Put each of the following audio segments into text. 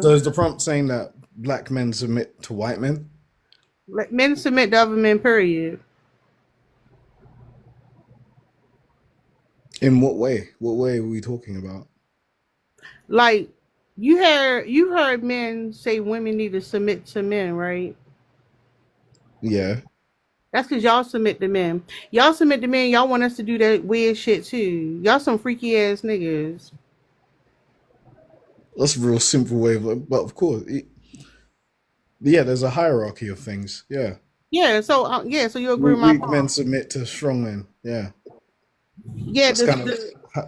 So is the prompt saying that black men submit to white men? Like, men submit to other men, period. In what way? What way are we talking about? Like you heard men say women need to submit to men, right? Yeah. That's because y'all submit to men. Y'all submit to men. Y'all want us to do that weird shit too. Y'all some freaky ass niggas. That's a real simple way of, but of course, yeah, there's a hierarchy of things. Yeah. Yeah. So you agree with my Weak men point? submit to strong men. Yeah. Yeah. That's kind of that's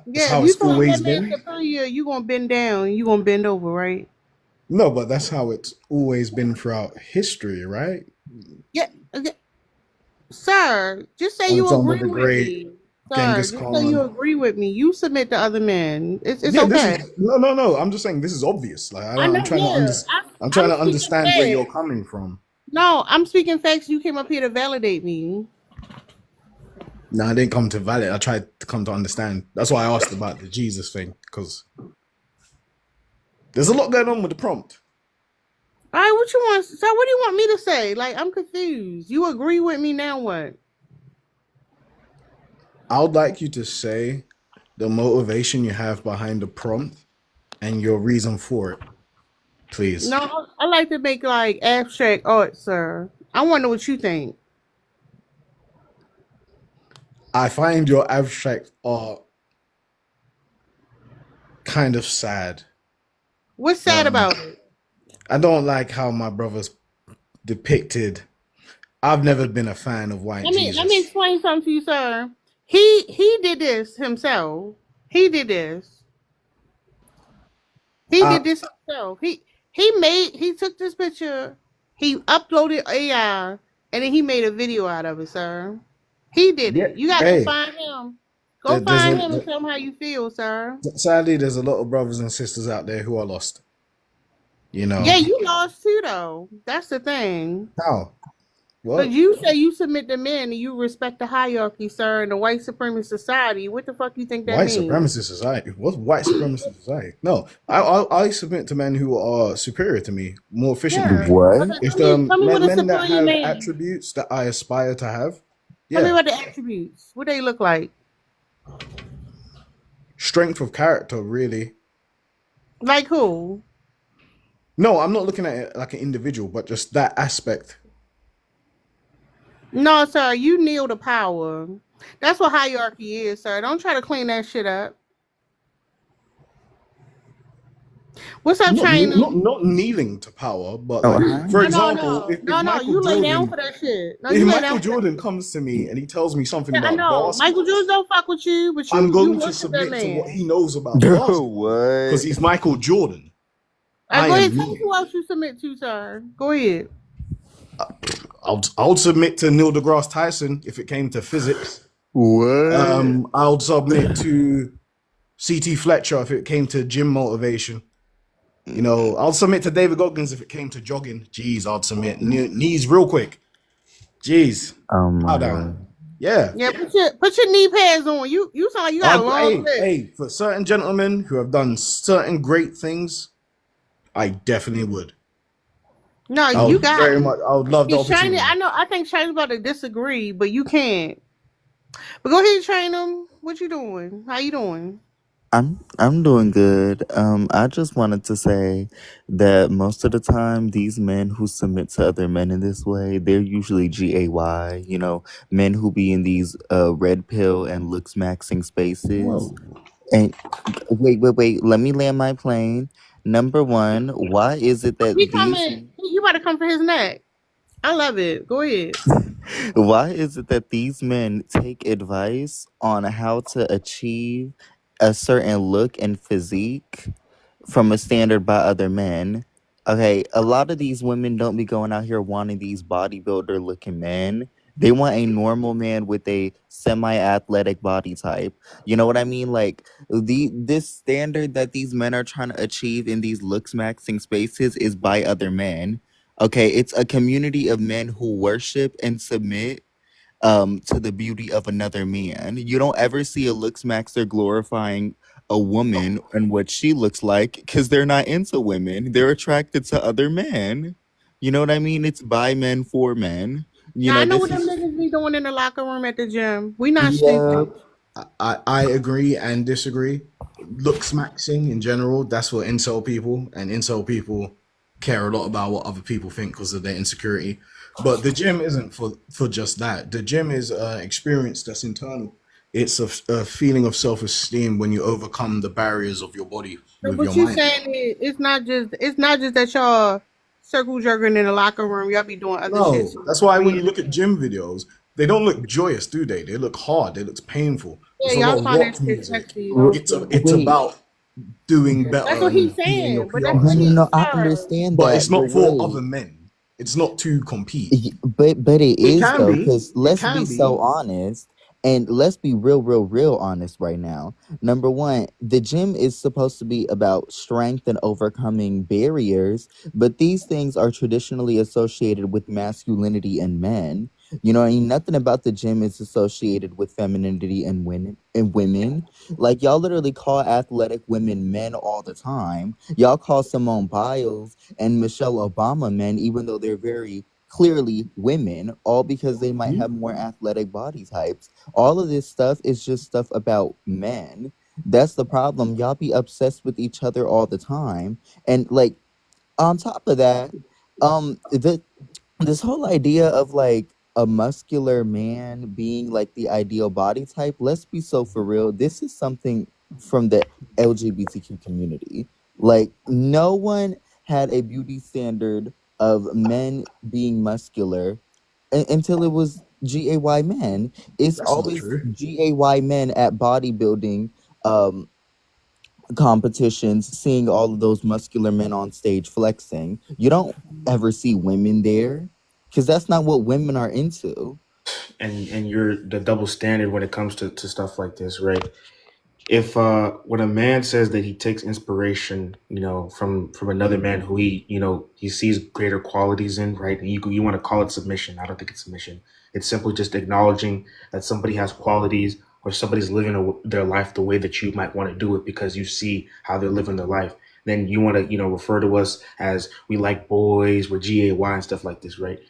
Yeah. If how you it's feel like always that man's been. superior, you gonna bend down. You gonna bend over, right? No, but that's how it's always been throughout history, right? Yeah. Okay. Sir, just say On you time with agree the with great me. Sir, Genghis just say you Khan. agree with me. You submit to other men. It's Yeah, this okay. is no. I'm just saying this is obvious. Like I know. Yeah. I'm trying I'm to speaking understand where you're facts. coming from. No, I'm speaking facts. You came up here to validate me. No, I didn't come to valid. I tried to come to understand. That's why I asked about the Jesus thing because there's a lot going on with the prompt. All right, what you want? So, what do you want me to say? Like, I'm confused. You agree with me now? What? I would like you to say the motivation you have behind the prompt and your reason for it, please. No, I like to make like abstract art, sir. I wonder what you think. I find your abstract art kind of sad. What's sad Um, about it? I don't like how my brother's depicted. I've never been a fan of white Let me Jesus. explain something to you, sir. He did this himself. He did this. He I, did this himself. He took this picture, he uploaded AI, and then he made a video out of it, sir. He did yeah, it. You gotta go hey, find him. Go there's find him and a tell him how you feel, sir. sadly there's a lot of brothers and sisters out there who are lost. You Yeah, know you lost too though. That's the thing. how? Cause What? you say you submit to men and you respect the hierarchy, sir, in the white supremacist society. What the fuck you think that White means? supremacist society? What's white supremacist society? No, I submit to men who are superior to me more efficiently. Yeah. What? Okay, If tell the me what a men that superior have man. attributes that I aspire to have, Tell me yeah, what the attributes. What they look like. strength of character, really. Like who? No, I'm not looking at it like an individual, but just that aspect. No, sir, you kneel to power. That's what hierarchy is, sir. Don't try to clean that shit up. What's up, China? Not kneeling to power, but Oh, like, hi. for No, no, example, no, if no, no. You lay down for that shit. No, you lay down Michael for that Jordan shit. comes to me and he tells me something Yeah, I about know. Michael basketball, Jordan don't fuck with you, but I'm you going to worship that submit to what man. he knows about basketball because What? he's Michael Jordan. All right, I go ahead. am Tell me me. who else you submit to, sir. Go ahead. I'll submit to Neil deGrasse Tyson if it came to physics. What? I'll submit to CT Fletcher if it came to gym motivation. You know, I'll submit to David Goggins if it came to jogging. Jeez, I'd submit knees real quick. Jeez, Oh bow my down. god. Yeah. Yeah, put your knee pads on. You sound like you got a long list. For certain gentlemen who have done certain great things, I definitely would. No, I you would got very it. much. I would love the See, Shiny, opportunity. I know. I think Shiny's about to disagree, but you can't. But go ahead, train him. What you doing? How you doing? I'm doing good. I just wanted to say that most of the time these men who submit to other men in this way, they're usually GAY, men who be in these red pill and looks maxing spaces. Whoa. And wait, let me land my plane. Number one, why is it He that these coming. You about to come for his neck. I love it. Go ahead. Why is it that these men take advice on how to achieve a certain look and physique from a standard by other men? Okay, a lot of these women don't be going out here wanting these bodybuilder looking men. They want a normal man with a semi-athletic body type. You know what I mean? Like this standard that these men are trying to achieve in these looks maxing spaces is by other men. Okay, it's a community of men who worship and submit to the beauty of another man. You don't ever see a looks maxer glorifying a woman and what she looks like because they're not into women. They're attracted to other men. You know what I mean? It's by men for men. You Now I know, know this what them is niggas be doing in the locker room at the gym. We not yeah. stupid. I agree and disagree. Looks maxing in general, that's for incel people, and incel people care a lot about what other people think because of their insecurity. But the gym isn't for just that. The gym is experience that's internal. It's a feeling of self-esteem when you overcome the barriers of your body So with your what you mind. saying is it's not just that y'all circle jerking in the locker room. Y'all be doing other shit No, too. that's why when We you look at gym videos, they don't look joyous, do they? They look hard. They look painful. It's a yeah, lot y'all of find rock that shit music. sexy though. It's Wait, about doing better That's what he's and feeling your saying. But that's no, what no, purity. he no. I sir. understand But that, it's but not for other wait. men. It's not to compete. But it It is can though, be. because It let's be can so be. honest, and let's be real honest right now. Number one, the gym is supposed to be about strength and overcoming barriers, but these things are traditionally associated with masculinity and men. You know, what I mean, nothing about the gym is associated with femininity and women. Like y'all literally call athletic women men all the time. Y'all call Simone Biles and Michelle Obama men, even though they're very clearly women, all because they might have more athletic body types. All of this stuff is just stuff about men. That's the problem. Y'all be obsessed with each other all the time. And like on top of that, the this whole idea of like a muscular man being like the ideal body type, let's be so for real. This is something from the LGBTQ community. Like, no one had a beauty standard of men being muscular until it was GAY men. It's That's not always true. GAY men at bodybuilding um competitions, seeing all of those muscular men on stage flexing. You don't ever see women there because that's not what women are into. And you're the double standard when it comes to stuff like this, right? If when a man says that he takes inspiration, from another man who he sees greater qualities in, right? And you want to call it submission. I don't think it's submission. It's simply just acknowledging that somebody has qualities or somebody's living their life the way that you might want to do it because you see how they're living their life. Then you want to refer to us as we like boys, we're GAY and stuff like this, right?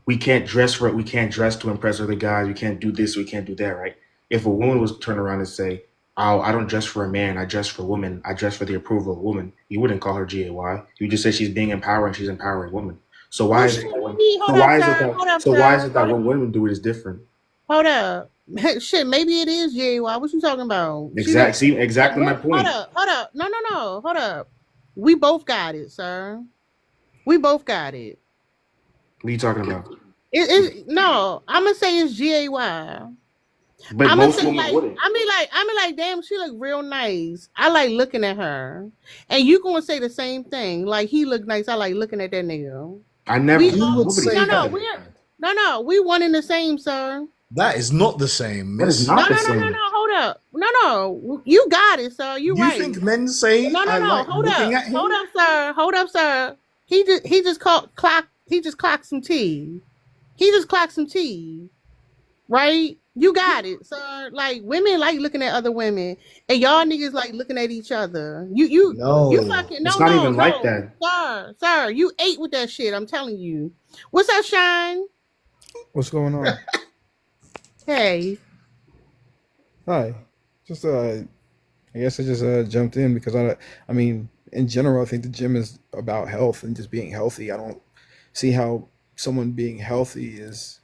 We can't dress to impress other guys. We can't do this, we can't do that, right? If a woman was to turn around and say, "Oh, I don't dress for a man, I dress for women, I dress for the approval of a woman," you wouldn't call her GAY. You just say she's being empowering, she's empowering women. So why Well, is it shit, that when maybe, so hold up, why is it sir. that Hold up, so why is sir. it that when women do it is different? Hold up. Shit, maybe it is JY. What you talking about? She look. Exactly my Hold point. up. Hold up. No. Hold up. We both got it, sir. We both got it. What are you talking about? No. I'm gonna say it's GAY. But I'm gonna most say women like wouldn't. I mean like damn, she look real nice. I like looking at her, and you gonna say the same thing. Like he look nice. I like looking at that nigga. I never We You would nobody no say no that. said we're that. we one in the same, sir. That is not the same, That is miss. not the same. No. Hold up. No. You got it, sir. You You right. think men say I No. like looking at Hold him? up, sir. Hold up, sir. He just clocked. He just clocked some tea. He just clocked some tea. Right? You got it, sir. Like women like looking at other women, and y'all niggas like looking at each other. You No. fucking It's not even like no, that. sir. You ate with that shit. I'm telling you. What's up, Shine? What's going on? Hey, Hi. Just I guess I just jumped in because I mean, in general, I think the gym is about health and just being healthy. I don't see how someone being healthy is,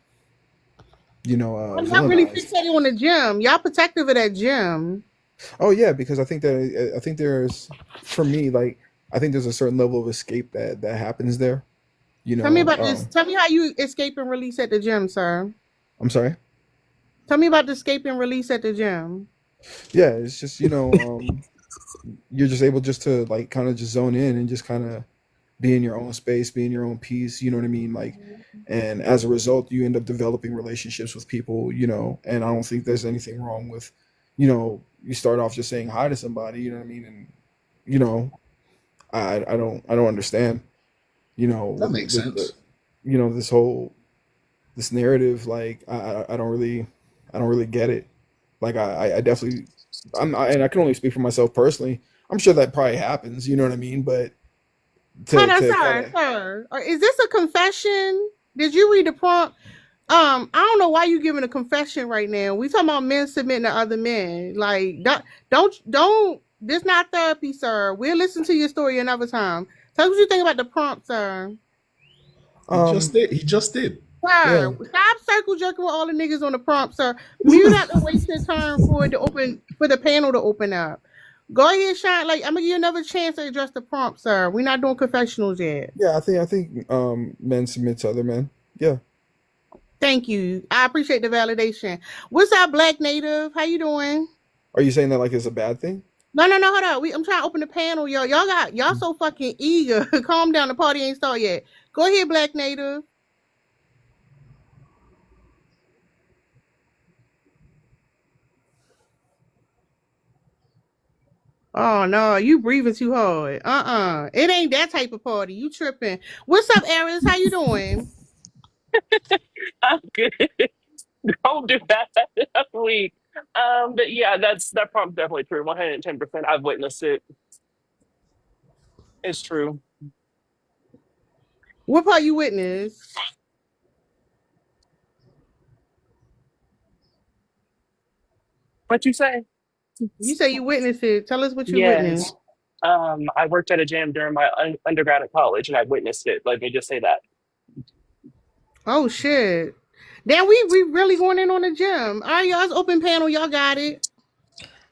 y'all really villainized. fixated on the gym. Y'all protective of that gym. Oh yeah, because I think there's for me like I think there's a certain level of escape that happens there. You Tell me know, about this. Tell me how you escape and release at the gym, sir. I'm sorry. Tell me about the escape and release at the gym. Yeah, it's just you're just able just to like kind of just zone in and just kind of be in your own space, be in your own peace, you know what I mean? Like, and as a result, you end up developing relationships with people, and I don't think there's anything wrong with, you start off just saying hi to somebody, you know what I mean? And, you know, I don't understand, That makes with the, sense. this whole this narrative, like I don't really get it. Like I definitely, and I can only speak for myself personally. I'm sure that probably happens, you know what I mean? But Hold on, to kind sir, of, sir. Is this a confession? Did you read the prompt? I don't know why you giving a confession right now. We talking about men submitting to other men. Like, don't. This not therapy, sir. We'll listen to your story another time. Tell us what you think about the prompt, sir. He just um, did. He just did. yeah, Sir, stop circle jerking with all the niggas on the prompt, sir. Mute out to waste your turn for it to open for the panel to open up. Go ahead, Shine. Like I'm gonna give you another chance to address the prompt, sir. We're not doing confessionals yet. yeah, I think men submit to other men. Yeah. Thank you. I appreciate the validation. What's up, Black Native? How you doing? Are you saying that like it's a bad thing? No, hold on. I'm trying to open the panel, y'all. Y'all so fucking eager. Calm down. The party ain't started yet. Go ahead, Black Native. Oh no, you breathing too hard. It ain't that type of party. You tripping. What's up, Aries? How you doing? I'm good. Don't do that. That's weak. But yeah, that prompt definitely true. 110%. I've witnessed it. It's true. What part you witness? What you say? You say you witnessed it. Tell us what you witnessed. Yes. I worked at a gym during my undergrad at college, and I witnessed it. Let me just say that. Oh shit. Then we really going in on the gym. All right, y'all. It's open panel. Y'all got it.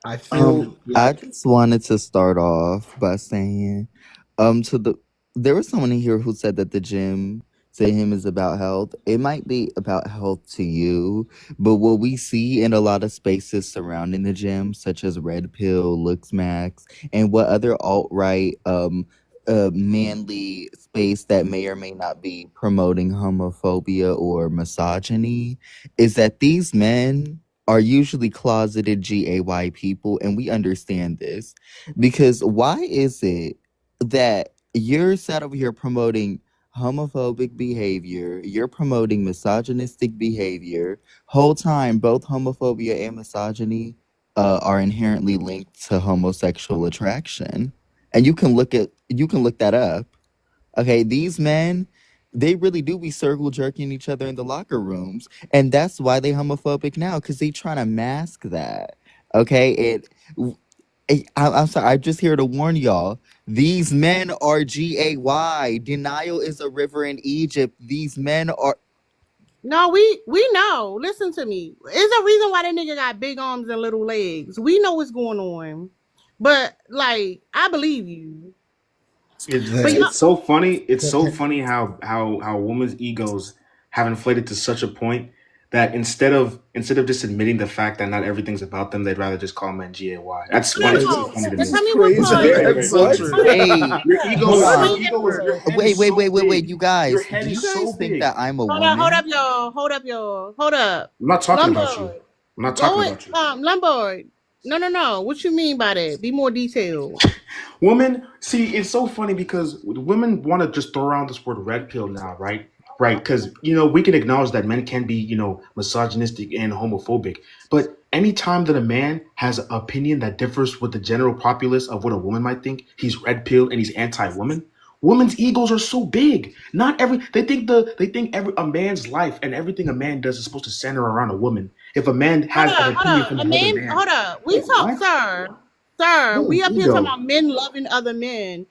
I feel I like just wanted to start off by saying, to there was someone in here who said that the gym to him is about health. It might be about health to you, but what we see in a lot of spaces surrounding the gym, such as Red Pill, Looks Max, and what other alt-right manly space that may or may not be promoting homophobia or misogyny, is that these men are usually closeted GAY people, and we understand this. Because why is it that you're sat over here promoting homophobic behavior, you're promoting misogynistic behavior, whole time both homophobia and misogyny are inherently linked to homosexual attraction. And you can look that up. Okay, these men, they really do be circle jerking each other in the locker rooms, and that's why they homophobic now, because they trying to mask that. Okay, I'm sorry, I'm just here to warn y'all. These men are GAY. Denial is a river in Egypt. These men are. No, we know. Listen to me. It's a reason why that nigga got big arms and little legs. We know what's going on. But like, I believe you. But y'all, It's so funny. It's so funny how women's egos have inflated to such a point that instead of just admitting the fact that not everything's about them, they'd rather just call men GAY. That's no, funny. It's no. so funny to Tell me. me what Crazy. part. Very, very, that's very so funny. true. Hey, Your hold ego, on. your head Wait, is wait, so wait, wait, wait. big. You guys, Your do head you is guys so think big. that I'm a Hold woman? up, y'all. Hold up. I'm not talking about you. Lombard. I'm not Go talking it. about you. Lombard. No. What you mean by that? Be more detailed. Women, see, it's so funny because women want to just throw around this word red pill now, right? Right, because we can acknowledge that men can be, misogynistic and homophobic, but anytime that a man has an opinion that differs with the general populace of what a woman might think, he's red pill and he's anti-woman. Women's egos are so big. Not every they think every a man's life and everything a man does is supposed to center around a woman. If a man has an Hold opinion up. from A another man, man, hold up. We wait, talk, what? sir. We Women's up here talking ego. about men loving other men.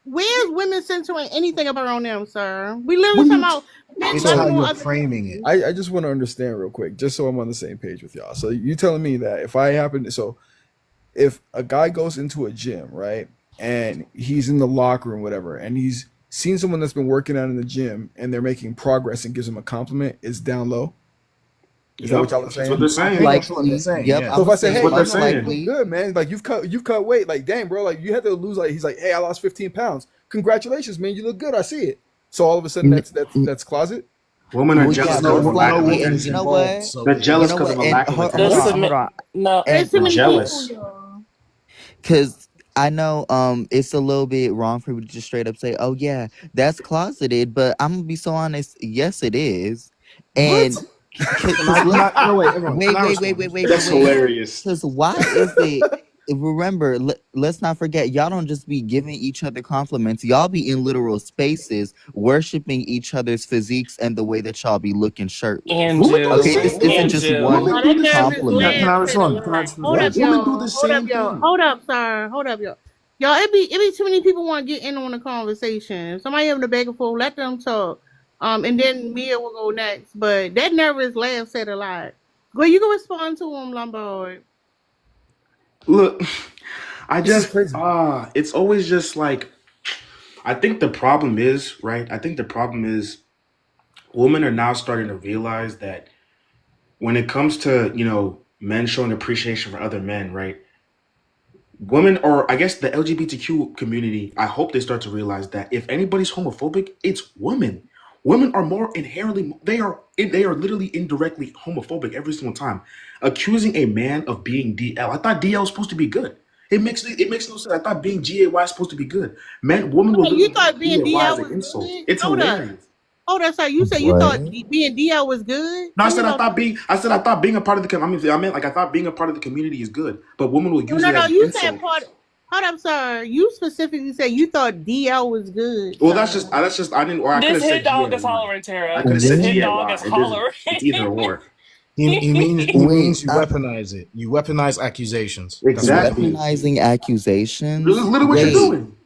Where's women centering anything around them, sir? We What literally do talking you? about men It's how loving on you're other framing it. men. I just want to understand real quick, just so I'm on the same page with y'all. So you telling me that if a guy goes into a gym, right, and he's in the locker room, whatever, and he's seen someone that's been working out in the gym and they're making progress and gives him a compliment, is down low? Is that what Yep, y'all are that's what saying? they're I saying. think that's what they're Likely. saying. Yep, Yeah. I So if I would say, say That's hey, what they're you saying. look likely. good, man. Like you've cut weight. Like, damn, bro. Like you had to lose. Like he's like, hey, I lost 15 pounds. Congratulations, man. You look good. I see it. So all of a sudden, N- that's closet. Women are Well, jealous yeah, Because because of most a no lack of likely. woman And is you attention. know involved. what? So They're You jealous know because what? of a And lack of hold The attention. on, hold submit. on. No. There's And too They're many people, jealous. y'all. because I know it's a little bit wrong for me to just straight up say, oh yeah, that's closeted, but I'm gonna be so honest, yes it is. What? And Can because I? Can let's I? No, wait, everyone. Can wait, I wait, wait, respond? wait, wait, wait, That's wait. hilarious. Because why is it? Remember, let's not forget, y'all don't just be giving each other compliments. Y'all be in literal spaces worshiping each other's physiques and the way that y'all be looking shirtless. And Women do the do. Okay, same this isn't And thing. just do. one Women Oh, do that the same nervous thing. Can compliment. I laugh said a respond? Can I lot. respond? Hold What? up, Please. Women do y'all. the Hold up, same y'all. thing. Hold up, sir. Hold up, y'all. Y'all, it be too many people want to get in on the conversation. If somebody having a back and forth, let them talk. And then Mia will go next. But that nervous laugh said a lot. Well, you can respond to him, Lombard. Look, I This is just crazy. it's always just like I think the problem is, right? I think the problem is women are now starting to realize that when it comes to, men showing appreciation for other men, right? Women, or I guess the LGBTQ community, I hope they start to realize that if anybody's homophobic, it's women. Women are more inherently they are literally indirectly homophobic every single time. Accusing a man of being DL. I thought DL was supposed to be good. It makes no sense. I thought being GAY is supposed to be good. Women will Hey, you literally use thought being GAY as DL an was insult. good? It's Hold up. hilarious. Hold up, sir. You said you What? thought being DL was good? No, Tell me about that. I thought being a part of the I meant like I thought being a part of the community is good, but women will No, use no, it no. as an You said insult. part. Hold up, sir. You specifically said you thought DL was good, Well, sir. that's just I didn't, or I could This have hit said dog is GAY. hollering, I Tara. could have said This hit Wait, dog GAY. is hollering. It's either or. He means you wait. weaponize it. You weaponize accusations. That's what that Exactly. means. Weaponizing This is accusations. literally what you're Wait, doing.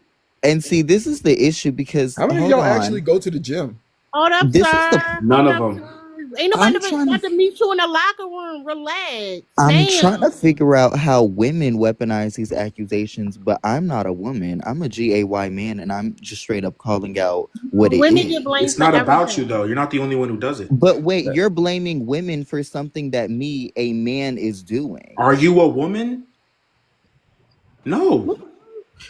and see, this is the issue because How many of hold y'all actually on, go to the gym? Hold up, this is the. sir. None Hold of up, them. sir. Ain't nobody I'm trying about to. to meet you in the locker room. Relax. I'm trying to Damn. figure out how women weaponize these accusations, but I'm not a woman. I'm a GAY man, and I'm just straight up calling out what it Women get is. blamed It's for not about you everything. though. You're not the only one who does it. But wait, you're blaming women for something that me, a man, is doing. Are you a woman? No.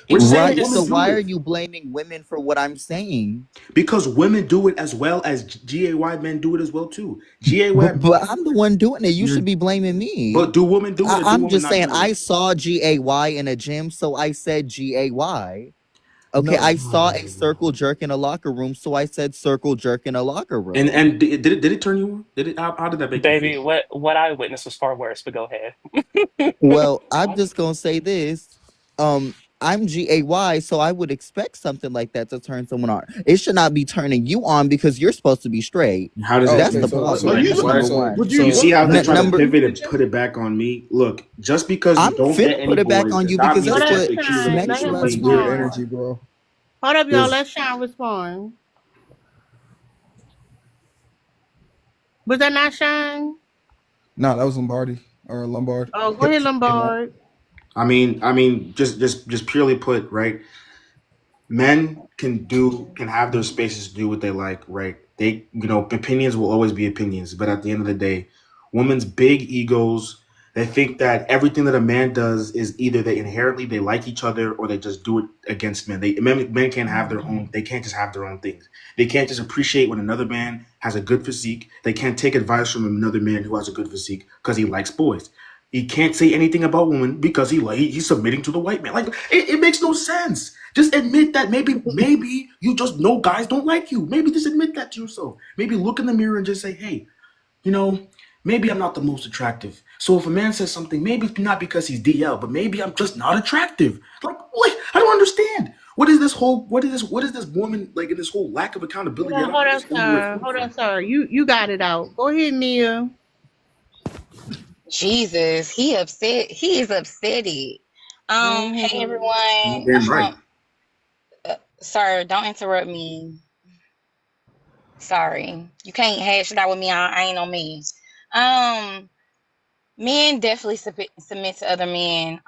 We're It's saying Right. it's So women do why are it you blaming women for what I'm saying? because women do it as well as GAY men do it as well too. GAY, But I'm the one doing it. You you're, should be blaming me. but do women do it or do I'm women just not saying, do it? I saw GAY in a gym, so I said GAY. Okay, No, I saw a circle jerk in a locker room, so I said circle jerk in a locker And room. and did it turn you on? Did it? How did that make you feel? baby. What I witnessed was far worse. But go ahead. Well, I'm just gonna say this. I'm GAY, so I would expect something like that to turn someone on. It should not be turning you on because you're supposed to be straight. How does Oh, it That's okay. the turn? So part. no, so you. That's so number What? so one. Would You you? see so how they try to Number, pivot and put it back on me? Look, just because you I'm don't get finna any put it back boys on does you not because mean Hold that that's you up, have what to accuse other Sean. Let people him of that's being weird GAY. respond. energy, bro. Hold up, y'all. There's Let Sean respond. Was that not Sean? Nah, that was Lombardi or Lombard. Oh, go ahead, Lombard. just purely put, right? Men can have their spaces to do what they like, right? Opinions will always be opinions, but at the end of the day, women's big egos, they think that everything that a man does is either they like each other or they just do it against men. Men can't have their own. They can't just have their own things. They can't just appreciate when another man has a good physique. They can't take advice from another man who has a good physique because he likes boys. He can't say anything about women because he's submitting to the white man. Like it makes no sense. Just admit that maybe you just know guys don't like you. Maybe just admit that to yourself. Maybe look in the mirror and just say, hey, you know, maybe I'm not the most attractive. So if a man says something, maybe it's not because he's DL, but maybe I'm just not attractive. Like what? I don't understand. What is this woman like in this whole lack of accountability? I don't Hold up, understand where it's sir. coming Hold up, from. sir. You got it out. Go ahead, Mia. Jesus, he is upsetty. Hey Mm-hmm. everyone. Damn right. Sir, don't interrupt me. Sorry. You can't hash it out with me. I ain't no man. Um, Men definitely submit to other men.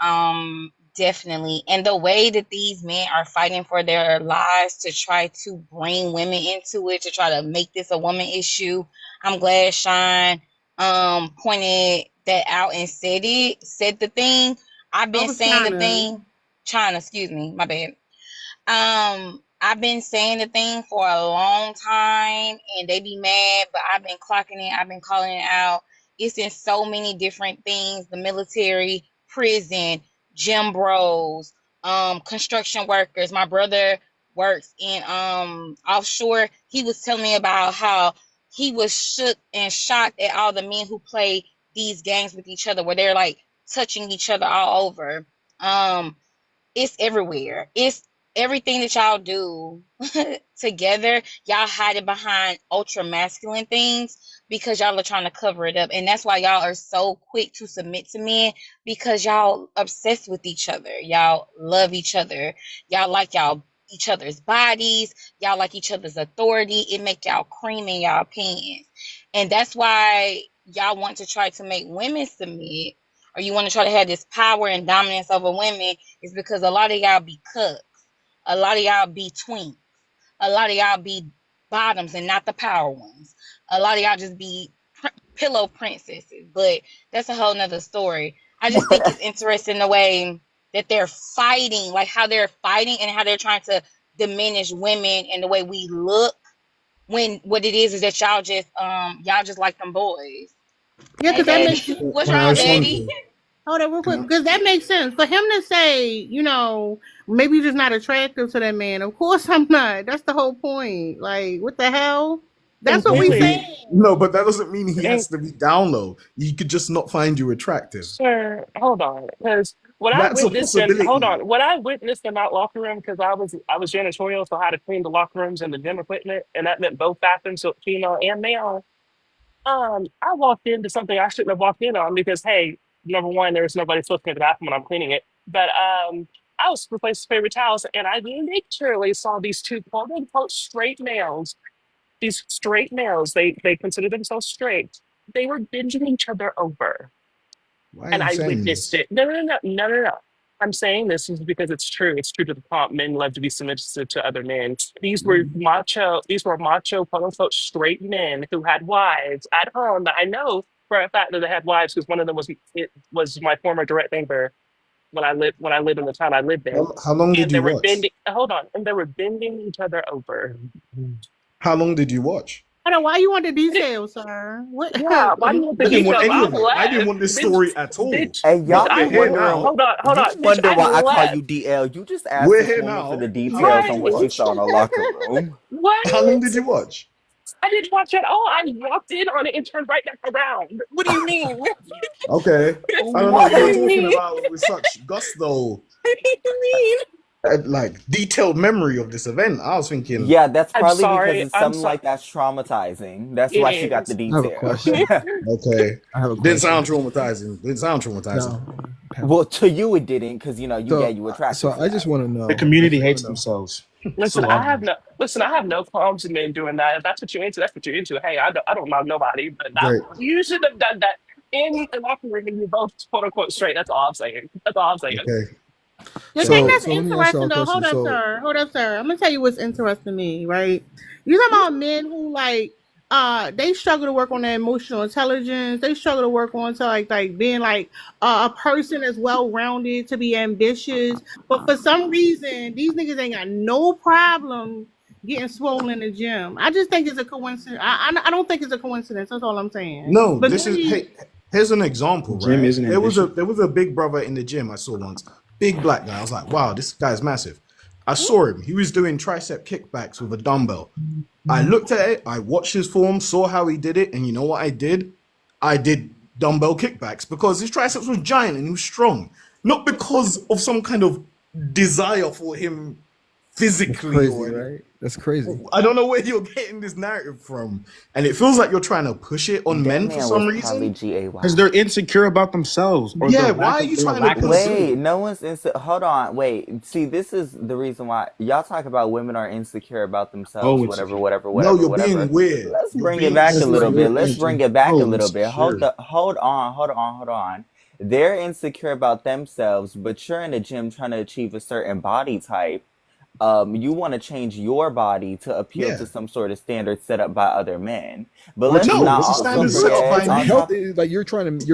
Definitely. And the way that these men are fighting for their lives to try to bring women into it, to try to make this a woman issue. I'm glad Sean pointed that out and said the thing. I've I been was saying the China. thing. China, excuse me, my bad. I've been saying the thing for a long time and they be mad, but I've been clocking it, I've been calling it out. It's in so many different things, the military, prison, gym bros, construction workers. My brother works in offshore. He was telling me about how he was shook and shocked at all the men who play these games with each other where they're like touching each other all over. It's everywhere. It's everything that y'all do together. Y'all hide it behind ultra masculine things because y'all are trying to cover it up. And that's why y'all are so quick to submit to men, because y'all obsessed with each other. Y'all love each other. Y'all like each other's bodies. Y'all like each other's authority. It make y'all cream in y'all pants. And that's why y'all want to try to make women submit, or you want to try to have this power and dominance over women, is because a lot of y'all be cucks. A lot of y'all be twinks. A lot of y'all be bottoms and not the power ones. A lot of y'all just be pillow princesses. But that's a whole nother story. I just think it's interesting the way that they're fighting, like how they're fighting and how they're trying to diminish women and the way we look, when what it is that y'all just like them boys. Yeah, Hey, because that daddy. makes What's Can I wrong, respond daddy? to? hold on real quick, Can I? because that makes sense for him to say, you know, maybe you're just not attractive to that man. Of course I'm not. That's the whole point. Like, what the hell? That's what we Completely. saying. No, but that doesn't mean he And has to be down low. He could just not find you attractive. sir, hold on, because That's a possibility. what I witnessed in that locker room, because I was janitorial, so I had to clean the locker rooms and the gym equipment, and that meant both bathrooms, so female and male. I walked into something I shouldn't have walked in on because, hey, number one, there was nobody supposed to be in the bathroom when I'm cleaning it. But I was replacing paper towels, and I literally saw these two quote unquote straight males. These straight males, they consider themselves straight. They were binging each other over, Why are and you I saying witnessed this? it. No. I'm saying this is because it's true. It's true to the prompt. Men love to be submissive to other men. These were macho, quote unquote, straight men who had wives at home. That I know for a fact that they had wives, because one of them was my former direct neighbor when I lived in the town I lived in, How long did and they you were watch? bending. Hold on, and they were bending each other over. How long did you watch? Hold on, why you want the details, sir? What? Yeah, why do you want the I didn't want details? any I'm of it. I didn't left, want this bitch. story at all. Bitch, And bitch, y'all But be we're I here went. wondering, now. Hold you on, bitch. wonder I why I call left. you DL. You just asked We're this here woman for the now. How details long What? did on you what she watch? saw in the locker room. How long did What? you watch? I didn't watch at all. I walked in on it and turned right back around. What do you mean? Okay. I don't know. What You do were What? you talking mean? about with such gusto, What do you mean? like detailed memory of this event. I was thinking, Yeah, that's I'm probably because sorry. it's I'm something sorry. like that's traumatizing. That's why she It got the is. I have a details. question. okay, I have a didn't sound question. traumatizing. Didn't sound traumatizing. No, Well, to you it didn't, because you so gave you attracted to I just that. want to The know. I community just want hates to know. themselves. Listen, So I have obvious. no listen. I have no qualms in men doing that. If that's what you're into, that's what you're into. Hey, I don't mind nobody, but that Great. you should have done that in the locker room and you're both quote unquote straight. That's all I'm saying. That's all I'm saying. Okay. The thing So that's So let me ask y'all interesting a though, question. So hold up, sir. I'm gonna tell you what's interesting to me, right? You talking about men who like they struggle to work on their emotional intelligence, they struggle to work on to like being like a person that's well rounded, to be ambitious. But for some reason, these niggas ain't got no problem getting swollen in the gym. I just think it's a coincidence. I don't think it's a coincidence. That's all I'm saying. no, But this is maybe hey. Here's an example, Jim right? isn't There ambition. was a big brother in the gym I saw once, big black guy. I was like, wow, this guy's massive. I saw him. He was doing tricep kickbacks with a dumbbell. I looked at it, I watched his form, saw how he did it, and you know what I did? I did dumbbell kickbacks because his triceps was giant and he was strong. Not because of some kind of desire for him that's physically or crazy, anything. right? That's crazy. I don't know where you're getting this narrative from. And it feels like you're trying to push it on That men for man was some probably reason. GAY. Because they're insecure about themselves or Yeah, why are you their trying to lack of push ability. Wait, no one's hold on, wait. See, this is the reason why y'all talk about women are insecure about themselves, Oh, whatever, insecure. whatever, No, whatever, you're being whatever. weird. Let's You're bring it being back a That's little not bit. extreme. your Let's energy. bring it back a Oh, little bit. insecure. Hold on, hold on. They're insecure about themselves, but you're in the gym trying to achieve a certain body type. You want to change your body to appeal Yeah. to some sort of standard set up by other men. But Which let's is No, not it's a also standard But set up by forget it's on men. health. top. Like you're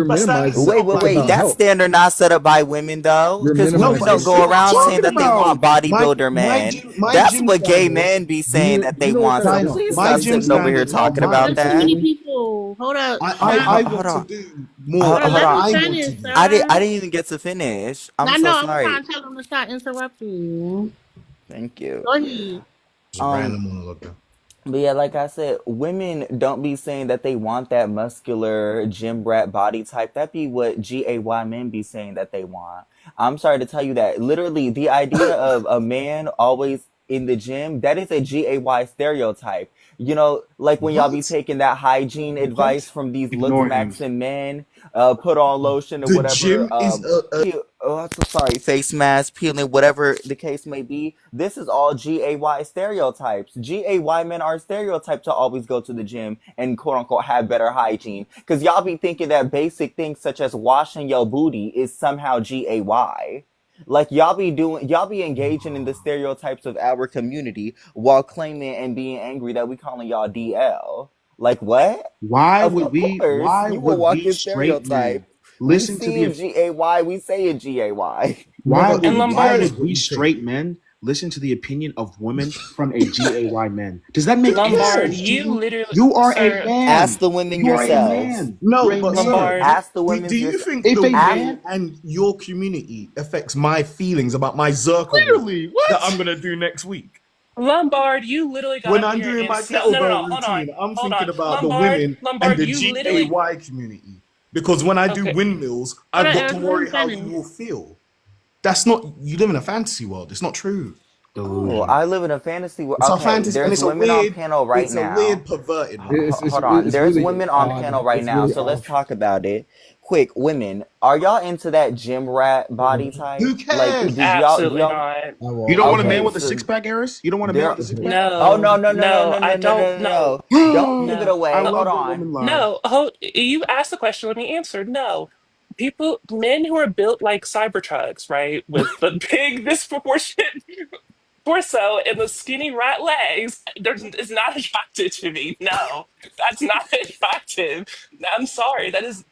But standard minimizing. set up Talk by Wait. about That health. men. standard not set up by women though, You're because No, women but minimizing don't it's it. go what I'm around saying talking that they want about. bodybuilder men. My That's gym what gay standard. men be saying that Do they you know what want. kind So of China. please discipline My stop it gym sitting takes over to here standard, not achieve talking your about there's goals? too that. many mine. people. Hold up. I Hold want to on. do more Hold what Let me on. I want to finish, do. I sir. didn't even get to finish. I'm I so know. I'm sorry. trying to tell them to stop interrupting you. Thank you. Go ahead. It's a Um, random monologue. But yeah, like I said, women don't be saying that they want that muscular gym rat body type. That be what GAY men be saying that they want. I'm sorry to tell you that. Literally, the idea of a man always in the gym, that is a GAY stereotype. You know, like when y'all be What? taking that hygiene advice What? from these looks Ignore him. maxing men, put on lotion or The whatever, gym is peel, oh, I'm so sorry, face mask, peeling, whatever the case may be. This is all GAY stereotypes. GAY men are stereotyped to always go to the gym and quote unquote have better hygiene. Cause y'all be thinking that basic things such as washing your booty is somehow GAY. Like y'all be engaging in the stereotypes of our community while claiming and being angry that we calling y'all DL. Like what? Of course, Why you will would walk we in straight stereotypes. men We listen to see it the GAY, we say it GAY. No, but And why Lombard, would we straight men listen to the opinion of women from a GAY man? Does that make any Lombard, sense to you you? literally, You are a sir, Ask man. the women You are a yourselves. man. You're no, a but man. sir, Lombard, Ask the do women's you yourself. think If the a Ask way man, and your community affects my feelings about my Zerka walk Literally, that I'm what? gonna do next week? Lombard, you literally got When up I'm here doing and my said, no, no, kettlebell no, hold on, routine, I'm hold on. thinking about the Lombard, women and Lombard, the you literally, GAY community. Because when I do okay, windmills, Hold I've on, got to Eric, let him worry how you finish. will feel. That's not, you live in a fantasy world. It's not true. Oh, delusion. I live in a fantasy world. It's a Okay, fantasy and there's women on panel right it's a now. weird perverted one. Hold on. It's There's really women on odd. panel right It's now, really so let's odd. talk about it. Quick, women, are y'all into that gym rat body type? Who Like, cares? do absolutely y'all? not. I You won't. don't I want a man Okay, won't. with a so six pack, Eris? You don't want a man there. with a six pack? Oh no No, no no no no, no I no no no don't, no no! no, Don't give it no. I away. Hold love when on. women lie. No, you asked the question, let me answer. No. People, men who are built like Cybertrucks, right? With the big disproportionate torso and the skinny rat legs, it's not attractive to me. No, that's not attractive. I'm sorry. That is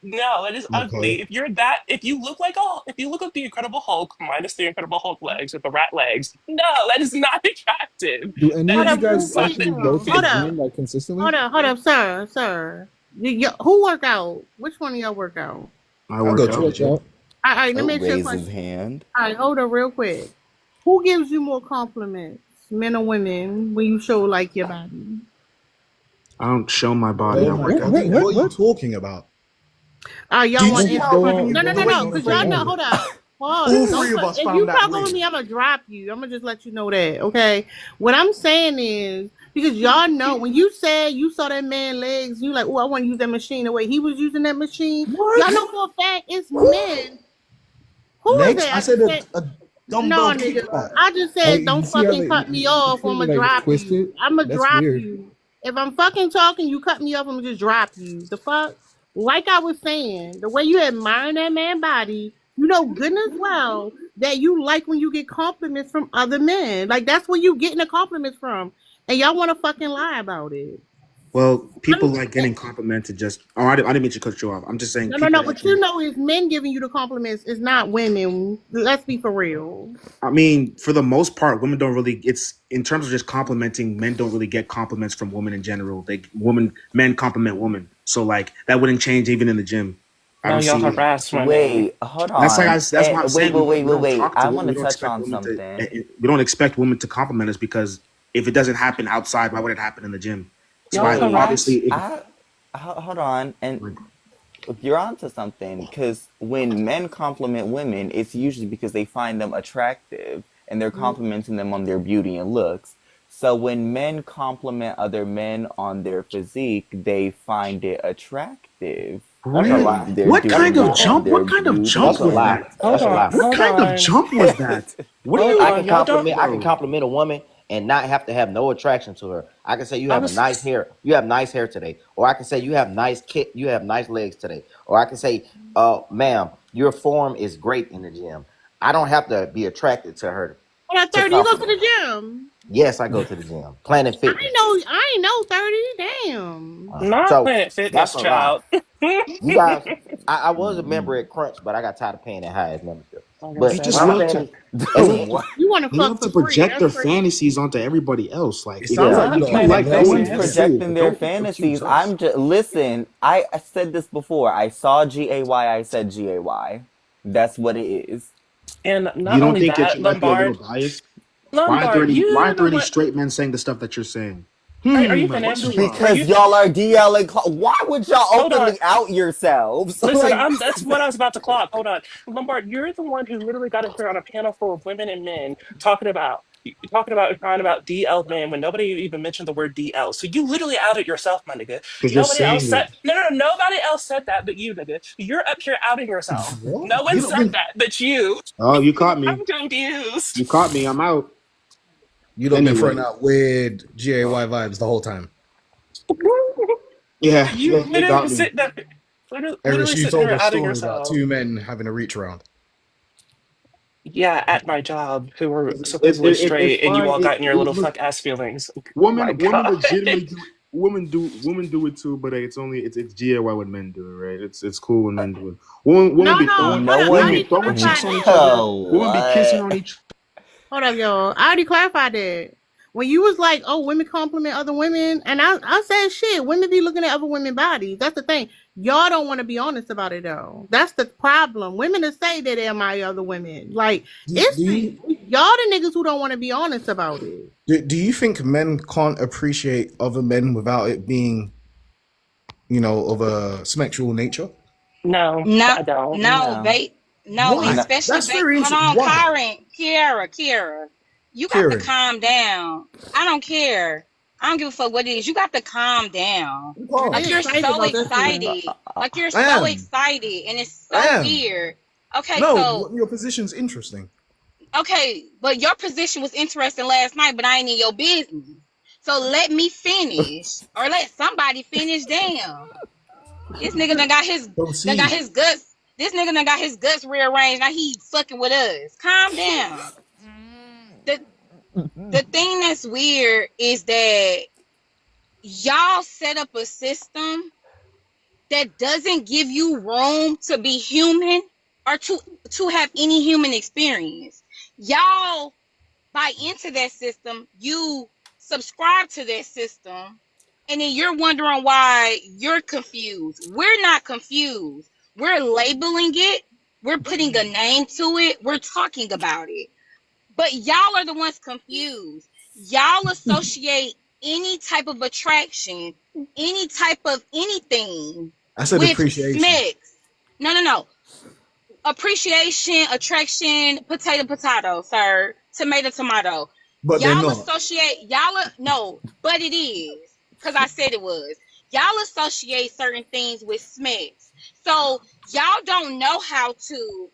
Okay. ugly. If you look like, if you look like the Incredible Hulk minus the Incredible Hulk legs with the rat legs, no, that is not attractive. Do any That of Hold you is up, guys wait, something. actually go to the hold up, gym like consistently? hold up, sir. Who work out? Which one of y'all work out? I I work go I to out. the work gym. out. All right, let Oh, me ask you a raise his question. hand. All right, hold up real quick. Who gives you more compliments, men or women, when you show like your body? I don't show my body. Oh I my work What? out. god, What? dude, What? what are you What? talking about? Y'all Did want you to see answer how the Go question? quickly on. No, you, no, the no, Go way no. you on. Because Go y'all know. framed on. Hold it? up. Pause. All Don't three of fuck. us If found you that talk over link. me, I'ma drop you. I'ma just let you know that. Okay. What I'm saying is because y'all know when you said you saw that man legs, you like, oh, I want to use that machine the way he was using that machine. Y'all What? know for a fact it's Who? men. Who is Legs? that? I I said just said. a No, dumbbell nigga. kickback. I just Like said you don't see how fucking they cut me you off see or how I'ma they like drop twist you. it? I'ma That's drop weird. you. If I'm fucking talking, you cut me off, I'ma just drop you. The fuck? Like I was saying, the way you admire that man body, you know good and well that you like when you get compliments from other men. Like that's where you getting the compliments from. And y'all wanna fucking lie about it. Well, people I'm, like getting complimented just. Oh, I didn't mean to cut you off. I'm just saying no, people like but you getting. know it's men giving you the compliments, it's not women. Let's be for real. I mean, for the most part, women don't really. It's in terms of just complimenting. Men don't really get compliments from women in general. Men compliment women. So like that wouldn't change even in the gym. I No, don't y'all see. harass women. Wait, hold That's like on. that's why I'm saying we don't Wait. talk to I women. want We to don't touch expect on women to. something. We don't expect women to compliment us because if it doesn't happen outside, why would it happen in the gym? That's Y'all why Wait, obviously. harass. hold on. And Like, you're onto something because when men compliment women, it's usually because they find them attractive and they're complimenting them on their beauty and looks. So when men compliment other men on their physique, they find it attractive That's a really? lie. when they're What doing kind of it That's on jump? their What kind of jump that's a beauty. was lie. that? Hold That's a on, lie. What hold kind of on, jump was that? What are hold I you, can on. Y'all don't. compliment. I can bro? compliment a woman and not have to have no attraction to her. I can say you I have a was. nice hair. You have nice hair today, or I can say you have nice kit. You have nice legs today, or I can say, ma'am, your form is great in the gym. I don't have to be attracted to her What at to 30? You go to compliment the her. gym. Yes, I go to the gym, Planet Fitness. I ain't know 30. Damn. Not So Planet that's Fitness, a lie. child. You guys, I was a member at Crunch, but I got tired of paying that highest membership. Like I They But said, what just I'm love not. saying to. is, They love to. What? You want to They love fuck to for free. project That's their crazy. fantasies onto everybody else. Like It if you sounds like, like you Not don't if you have Planet like legs, No women, one's man. that's Fitness. cool. projecting But their don't fantasies. accuse us. I'm just listen. I said this before. I saw GAY. I said GAY. That's what it is. And You not don't only think that that, you might be a little Lombard, biased? Why aren't there Lombard, any? Why you aren't there the any one. straight men saying the stuff that you're saying? Are you Man, what finished? do Are Because you? y'all are DLing. Why would y'all Hold on. openly out yourselves? Listen, Like, that's what I was about to clock. Hold on. Lombard, you're the one who literally got up here on a panel full of women and men talking about crying about DL man when nobody even mentioned the word DL. So you literally outed yourself, my nigga. because you're Nobody else saying said it. no, nobody else said that but you, nigga. You're up here outing yourself. What? No one You not said been that but you. Oh, you caught me. I'm confused. You caught me. I'm out. you not been throwing Anyway, out weird GAY vibes the whole time. yeah, You yeah, they literally got me. sit there literally, Eris, literally you sitting told here a outing story about yourself. two men having a reach around. Yeah, at my job, who were supposedly It's straight, and you fine. all got in your little Look, fuck ass feelings. Oh my women god. legitimately do. Women do it too, but it's GAY when men do it, right? It's cool when men do it. No, Women be no, throwing hold no up. I women one. be already throwing cheeks clarified on that. each other. Oh, Women be kissing what? on each. Hold up, y'all. I already clarified that. When you was like, oh, women compliment other women, and I said shit, women be looking at other women's bodies. That's the thing. Y'all don't want to be honest about it though. That's the problem. Women to say that they admire other women. Like Do you y'all the niggas who don't want to be honest about it. do you think men can't appreciate other men without it being, of a sexual nature? No, No, I don't. no, No. no, Why? No. especially That's very hold interesting. on, Why, Kiara, you got to Kieran? calm down. I don't care. I don't give a fuck what it is. You got to calm down. I'm They Like calm. you're excited so about this one. excited. Like you're I so am. excited, and it's I so am. weird. Okay, No, so your position's interesting. okay, but your position was interesting last night, but I ain't in your business. So let me finish, or let somebody finish. Damn, this nigga done got Proceed. his guts. This nigga done got his guts rearranged. Now he fucking with us. Calm down. The the thing that's weird is that y'all set up a system that doesn't give you room to be human or to have any human experience. Y'all buy into that system, you subscribe to that system, and then you're wondering why you're confused. We're not confused. We're labeling it, we're putting a name to it, we're talking about it. But y'all are the ones confused. Y'all associate any type of attraction, any type of anything I said with appreciation, sex. No. Appreciation, attraction, potato, sir. Tomato. but they're not. No, but it is. Because I said it was. Y'all associate certain things with smecks. So y'all don't know how to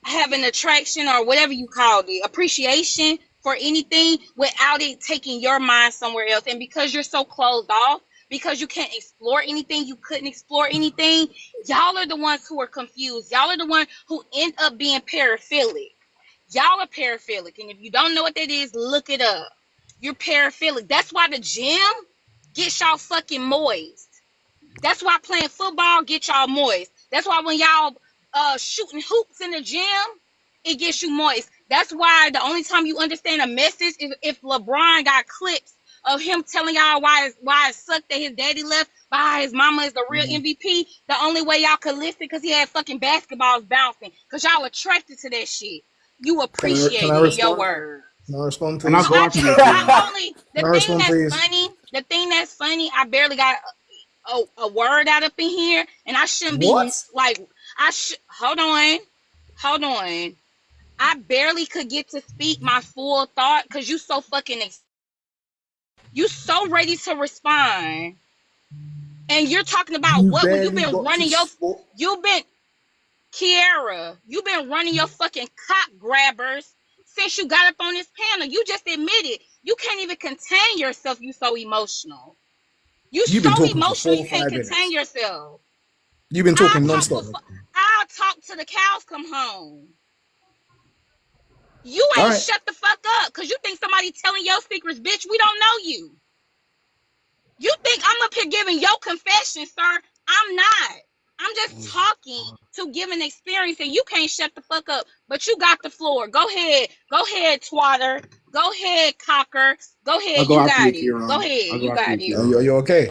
have an attraction or whatever you call it, appreciation for anything without it taking your mind somewhere else. And because you're so closed off, because you can't explore anything, you couldn't explore anything, y'all are the ones who are confused. Y'all are the ones who end up being paraphilic. Y'all are paraphilic. And if you don't know what that is, look it up. You're paraphilic. That's why the gym gets y'all fucking moist. That's why playing football get y'all moist. That's why when y'all shooting hoops in the gym, it gets you moist. That's why the only time you understand a message is if LeBron got clips of him telling y'all why it sucked that his daddy left, why his mama is the real MVP. The only way y'all could listen because he had fucking basketballs bouncing. Because y'all attracted to that shit. You Can appreciate I it in your respond? words. Can I respond, And I please? go I after just you, Kieran. I only Can I respond, please? the thing that's funny, I barely got a word out up in here, and I shouldn't be What? like hold on. I barely could get to speak my full thought because you so fucking you so ready to respond, and you're talking about You what when you've barely been got to. running you've been Kiara, you've been running your fucking cock grabbers since you got up on this panel. You just admitted you can't even contain yourself. You so emotional. You You've so been talking for emotional four you or can't five contain minutes. yourself. You've been I'll talking talk nonstop. before I'll talk till the cows come home. You All ain't right. shut the fuck up because you think somebody telling your secrets, bitch. We don't know you. You think I'm up here giving your confession, sir? I'm not. I'm just talking to give an experience, and you can't shut the fuck up. But you got the floor. Go ahead, twatter. Go ahead, cocker. Go I'll ahead, go you after you, got it. Go Kieran. ahead, I'll go you after got you, it. Are Kieran. you okay?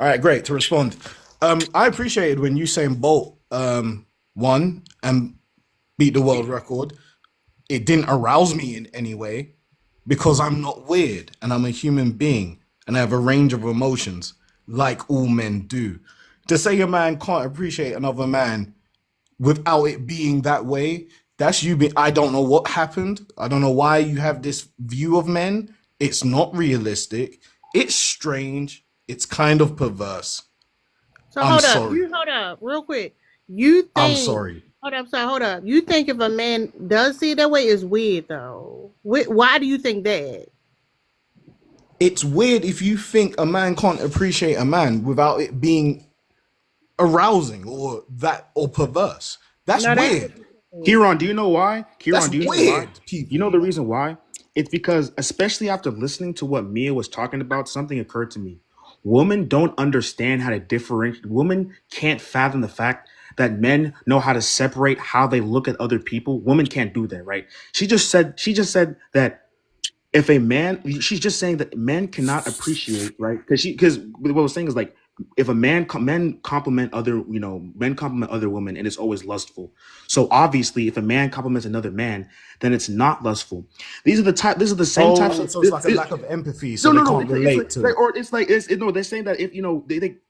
All right, great. To respond, I appreciated when Usain Bolt won and beat the world record. It didn't arouse me in any way, because I'm not weird and I'm a human being and I have a range of emotions like all men do. To say a man can't appreciate another man without it being that way, that's you being, I don't know what happened. I don't know why you have this view of men. It's not realistic. It's strange. It's kind of perverse. So I'm hold up, sorry. hold up, real quick. You I'm think? sorry. Hold up. You think if a man does see it that way, it's weird though. Why do you think that? It's weird if you think a man can't appreciate a man without it being arousing or perverse. That's No, that's weird. Kieran, do you know why? Kieran, That's do you know why? weird, people. You know the reason why? It's because, especially after listening to what Mia was talking about, something occurred to me. Women don't understand how to differentiate. Women can't fathom the fact that men know how to separate how they look at other people. Women can't do that, right? She just said that if a man, she's just saying that men cannot appreciate, right? Because what I was saying is like, if a men compliment other women, and it's always lustful. So obviously, if a man compliments another man, then it's not lustful. These are the same types of. So it's like a lack of empathy, so No, they no, can't no. relate It's to like, it. or it's like, no. They're saying that if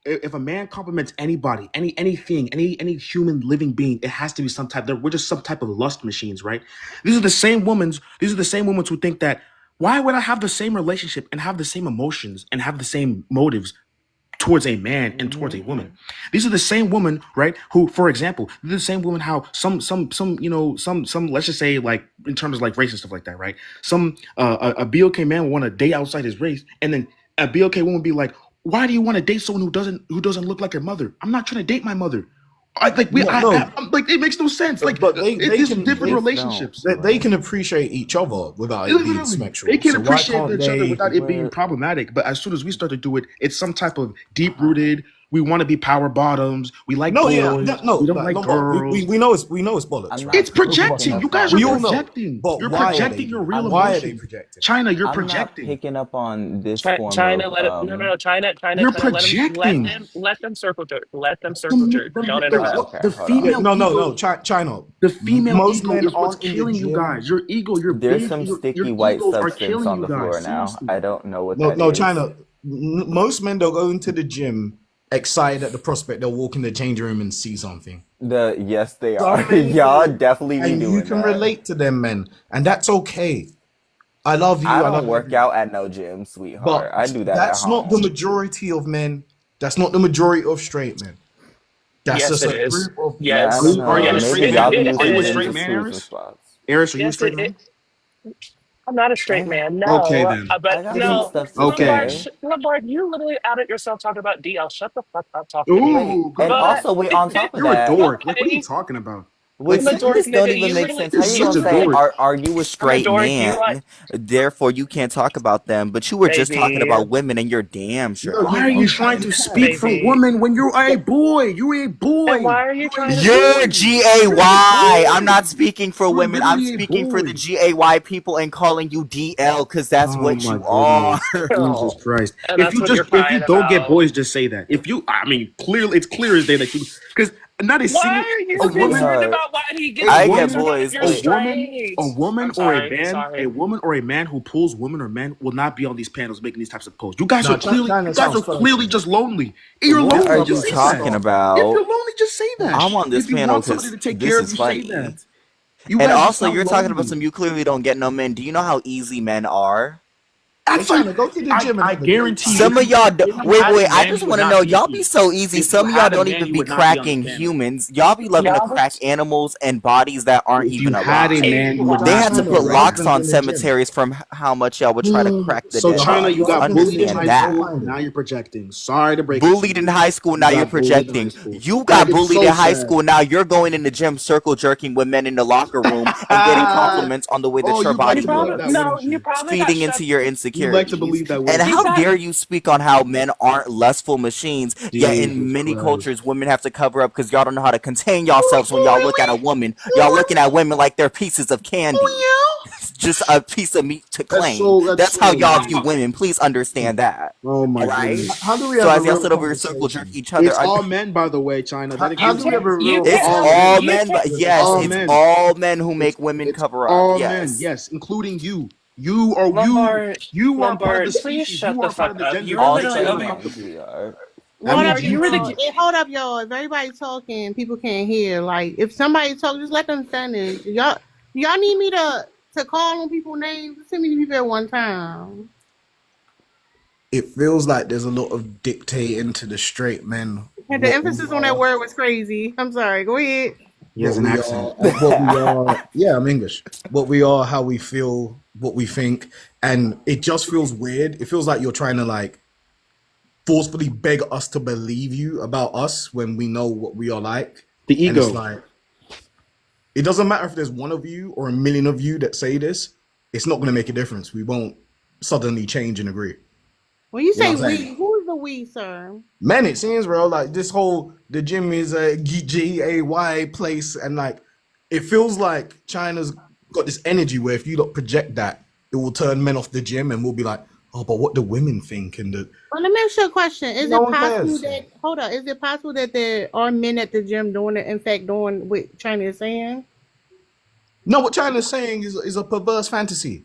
if a man compliments anybody, anything, any human living being, it has to be some type. We're just some type of lust machines, right? These are the same women who think that. Why would I have the same relationship and have the same emotions and have the same motives towards a man and towards a woman? These are the same women, right? Who, for example, they're the same women how some let's just say, like, in terms of like race and stuff like that, right? Some a BOK man will want to date outside his race, and then a BOK woman would be like, why do you want to date someone who doesn't look like your mother? I'm not trying to date my mother. I'm like, it makes no sense. Like, But they it's can different they, relationships. they can appreciate each other without it being Literally, sexual. they can So why appreciate can't each other they? without it being But problematic. But as soon as we start to do it, it's some type of deep rooted. We want to be power bottoms. We like No, boys. yeah, no, We don't no, like no, but girls. we know it's bollocks, I'm right? not It's picking projecting. up You guys on We are all know, projecting. but You're why are projecting they? your real Why are they emotions. projecting? China, you're I'm not projecting. picking up on this form China, of let it. No. China. You're Let projecting. them circle jerk. Let them circle jerk. Don't interrupt. okay, The hold on. Yeah, female no, ego. China. The female Most ego men is what's aren't in the killing you gym. guys. Your ego, There's some your sticky white egos are substance killing on you the floor guys. now. Seriously. I don't know what No, that no, is. China. Most men don't go into the gym excited at the prospect they'll walk in the changing room and see something. Yes, they Some are. men Y'all do, definitely be and you doing can that. relate to them, men, and that's okay. I love I you. I don't love work everything. out at no gym, sweetheart. I But do that at that's not the home. majority of men. That's not the majority of straight men. That's Yes, just it a is. group of I Are don't Yes. you know. a Yes. straight Maybe man? y'all be Are using you a men's straight man, exclusive Eris? spots. Eris, are you a Yes. straight man? I'm not a straight I man. Okay No. then. But I got some no. stuff to Okay Lombard, say. then. Lombard, you literally outed yourself talking about DL. Shut the fuck up talking to me. Wait, Ooh, and good But God. also wait, on top of You're a that, dork. Like, what are you okay. talking about? which like. I'm a dork, this don't nigga. even You make literally. sense. You're How you such gonna a say, dork. are you a I'm a straight dork. You like, man? Therefore, you can't talk about them. But you were just talking baby, about women, and you're damn No, sure. Why are you trying you to can. speak for baby. women when you're a boy? You're a And boy. why are you You're a trying to? You're boy. GAY. You're a I'm not boy. speaking for You're women. I'm literally a speaking for the boy. GAY people and calling you DL because that's Oh what my you are. goodness. Jesus Oh, Christ. and that's what you're If you crying don't get about. boys, just say that. If you, I mean, clearly, it's clear as day that you, because not a Why single, are a you woman, concerned Sweetheart, about why he a gets I get boys or woman, not? boys. You're a Wait, woman, a straight. woman I'm or a sorry. man, a Sorry. woman or a man who pulls women or men will not be on these panels making these types of posts. You guys No, are clearly, China you guys sounds are clearly thirsty. just lonely. If The you're what woman are lonely, you just problem say is that. talking start. If about? you're lonely, just say that. I'm on this If you panel want somebody because to take this care of is you, say funny. that. You And guys just also, sound you're talking about lonely. some you clearly don't get no men. Do you know how easy men are? Hey, That's like, China, go to the gym and I have a great guarantee time. you, Some of y'all, if you wait, had a I man, just you would want to not know. be Y'all be here. so easy. If you Some of y'all had a don't man, even you be would not be on the cracking panel. humans. Y'all be loving to Yeah, crack animals and bodies that aren't If you even had a alive. hey, man, you would They not had to be China, put here your right locks now. husband's on in the gym. cemeteries from how much y'all would try to crack the So dead China, you bodies. got bullied in Husband's in Understand high the gym. that. school. Find Now him. you're projecting. Sorry to break it to Bullied in you. high school, You now you're got bullied in high projecting. school. You Like, got it's bullied so in high sad. school, now you're going in the gym circle jerking with men in the locker room and getting compliments on the way that Oh, your you'd like body you to believe probably that, moves, no. wouldn't You you? probably got feeding shut. into your You'd like to insecurities. believe that, And wouldn't You how you? got. dare you speak on how men aren't lustful machines, yet Jesus in many Christ. cultures, women have to cover up because y'all don't know how to contain yourselves when y'all look at a woman. Y'all looking at women like they're pieces of candy. It's just a piece of meat to claim. That's That's how so y'all view lame. women. Please understand that. Oh All my right? How goodness. do we So have a as y'all real sit over here circle jerk conversation? each other, It's all men, by the way, China. That How You do we have can't. a excludes You real it's all can't. men. all You men, can't. but with a yes, All it's conversation? men. all men who It's make women it's cover up. all men. Yes. Yes, including you. You are Lombard, you are part of the Lombard, please species. shut You the are part fuck of the up. gender You were that Also makes literally you the okay. man, uncomfortable. sweetheart. I What mean, up, Lombard, you you were the y'all? too. g- Hold up, y'all. If everybody talking, people can't hear. Like, if somebody talk, just let them finish. Y'all need me to call on people's names? Just send me people at one time. It feels like there's a lot of dictating to the straight men And the what we emphasis on that are, word was crazy. I'm sorry. Go ahead. He has what an we accent. are, what we are. Yeah, I'm English. What we are, how we feel, what we think, and it just feels weird. It feels like you're trying to like forcefully beg us to believe you about us when we know what we are like, The and it's ego. like it doesn't matter if there's one of you or a million of you that say this. It's not going to make a difference. We won't suddenly change and agree. When you You know say what I'm we, saying? who is the we, sir? Man, it seems, bro, like this whole the gym is a GAY place, and like it feels like China's got this energy where if you don't project that, it will turn men off the gym, and we'll be like, oh, but what do women think? And Well, let me ask you a question. Is no it one possible cares. that hold on? Is it possible that there are men at the gym doing it? In fact, doing what China is saying? No, what China's saying is a perverse fantasy.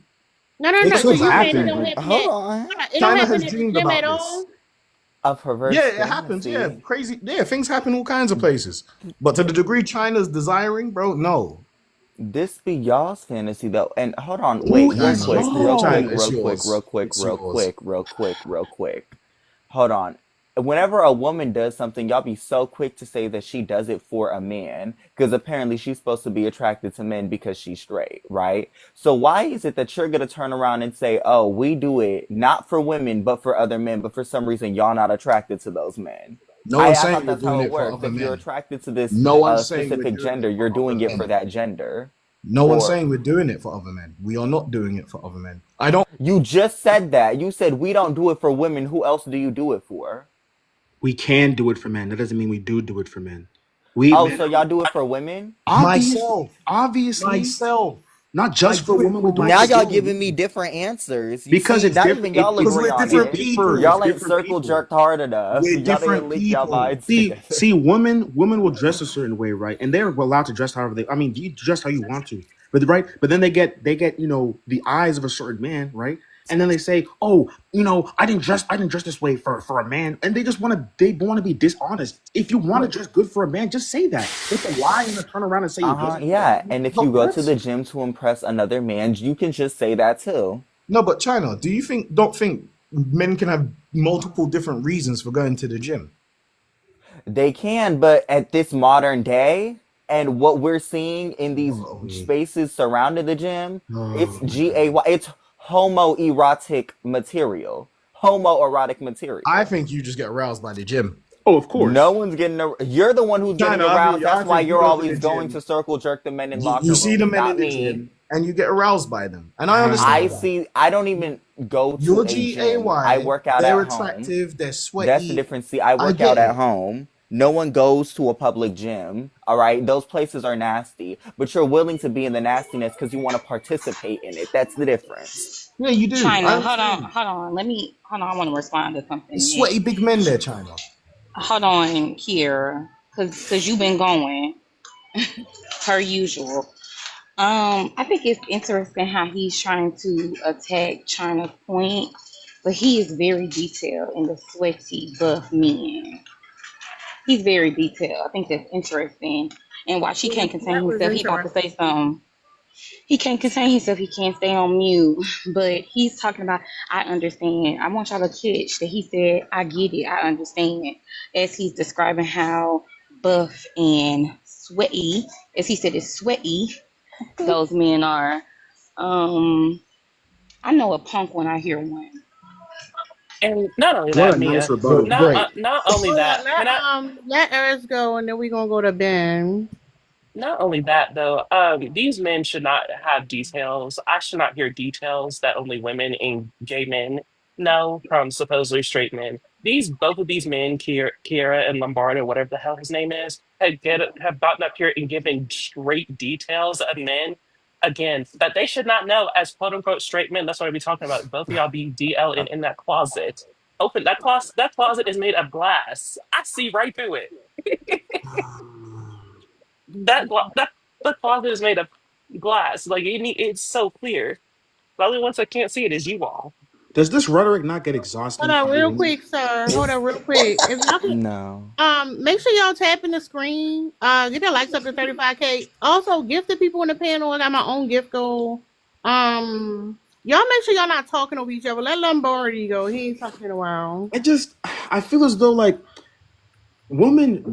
No, no, It no. It So could could you saying it happen, don't bro. happen. happen Hold at on. hold on, it don't China happen has at the dreamed gym at about this. all? A perverse Yeah, it happens. Yeah, fantasy. crazy. Yeah, things happen all kinds of places. But to the degree China's desiring, bro, no. This be y'all's fantasy though. And hold on, Who wait, Nah, real is no, quick, it's real quick, China. y'all? It's real quick, real yours. quick, It's real yours. quick, real quick, real quick. Hold on. Whenever a woman does something, y'all be so quick to say that she does it for a man, because apparently she's supposed to be attracted to men because she's straight, right? So why is it that you're gonna turn around and say, "Oh, we do it not for women but for other men," but for some reason y'all not attracted to those men? No one's I saying thought we're that's doing how it it for works. other If you're men. attracted to this No one's saying we're specific doing it gender, for you're other doing it for men. that gender. No one's Or saying we're doing it for other men. We are not doing it for other men. I don't. you just said that. You said we don't do it for women. Who else do you do it for? We can do it for men. That doesn't mean we do it for men. We Oh, men, so y'all do it for women? obviously, Myself. obviously, Myself. not I just for do it women. We for do it Now for y'all myself. giving me men different answers. You because see, it's not different. even y'all Because agree we're on different it. people. It's Y'all We're ain't different circle people. jerked hard enough. we're Y'all different didn't link y'all people. minds together. See, women will dress a certain way, right? And they're allowed to dress however they. I mean, you dress how you want to, but right. But then they get the eyes of a certain man, right? And then they say, oh, I didn't dress this way for a man, and they want to be dishonest. If you want to dress good for a man, just say that. It's a lie and a turn around and say you're Uh-huh. dressing for a Yeah. woman. And if you But go to what? the gym to impress another man, you can just say that too. No, but China, do you don't think men can have multiple different reasons for going to the gym? They can, but at this modern day and what we're seeing in these No. spaces surrounding the gym, it's Oh my GAY, god. it's homoerotic material. Homoerotic material. I think you just get aroused by the gym. Oh, of No course. one's getting you're the one who's getting China, aroused. I That's why think you you're go to always the going gym. to circle jerk the men in You locker see the rooms, men not in the me. gym and you get aroused by them. And I I understand Ah, that. see I don't even go to You're a gym. I GAY, work out they're at home. attractive, they're That's the sweaty. difference. See, I I work get out at it. home. No one goes to a public gym. All right. Those places are nasty, but you're willing to be in the nastiness because you want to participate in it. That's the difference. Yeah, you do. I China, hold on, understand. hold on. Let me hold on. I want to respond to There's something. sweaty big men there, China. Hold on here, cause you've been going per usual. I think it's interesting how he's trying to attack China's point, but he is very detailed in the sweaty buff men. He's very detailed. I think that's interesting. And why she Yeah, can't contain that was himself, he about to interesting. say something. He can't contain himself. He can't stay on mute. But he's talking about, I understand. I want y'all to catch that he said, I get it. I understand. As he's describing how buff and sweaty, as he said, it's sweaty, those men are. Um, I know a punk when I hear one. And not only what that, a nice Mia. rebuttal. But great. Not only Hold on, that. Can I? let Eris go, and then we gonna go to Ben. Not only that, though, these men should not have details. I should not hear details that only women and gay men know from supposedly straight men. Both of these men, Kiera and Lombardo, whatever the hell his name is, have gotten up here and given straight details of men. Again, that they should not know as quote unquote straight men. That's what we're talking about. Both of y'all be DL in that closet. Open that closet. That closet is made of glass. I see right through it. That the closet is made of glass. Like it's so clear. The only ones that can't see it is you all. Does this rhetoric not get Hold exhausting on, for real you? quick, sir. Hold on, real quick. If y'all can, No. make sure y'all tap in the screen. Get your likes up to 35K. Also, gift the people in the panel. I got my own gift goal. Y'all make sure y'all not talking over each other. Let Lombardi go. He ain't talking in a while. I feel as though like women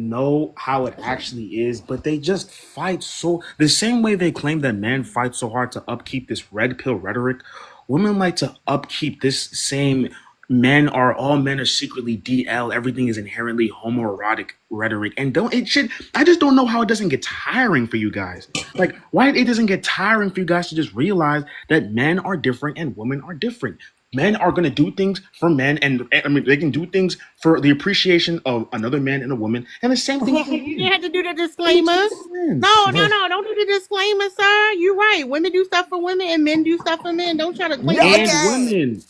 know how it actually is, but they just fight so the same way they claim that men fight so hard to upkeep this red pill rhetoric. Women like to upkeep this same all men are secretly DL, everything is inherently homoerotic rhetoric. And I just don't know how it doesn't get tiring for you guys. Like why it doesn't get tiring for you guys to just realize that men are different and women are different. Men are going to do things for men, and I mean, they can do things for the appreciation of another man and a woman, and the same thing. You didn't have to do the disclaimers. No, don't do the disclaimer, sir. You're right. Women do stuff for women, and men do stuff for men. Don't try to claim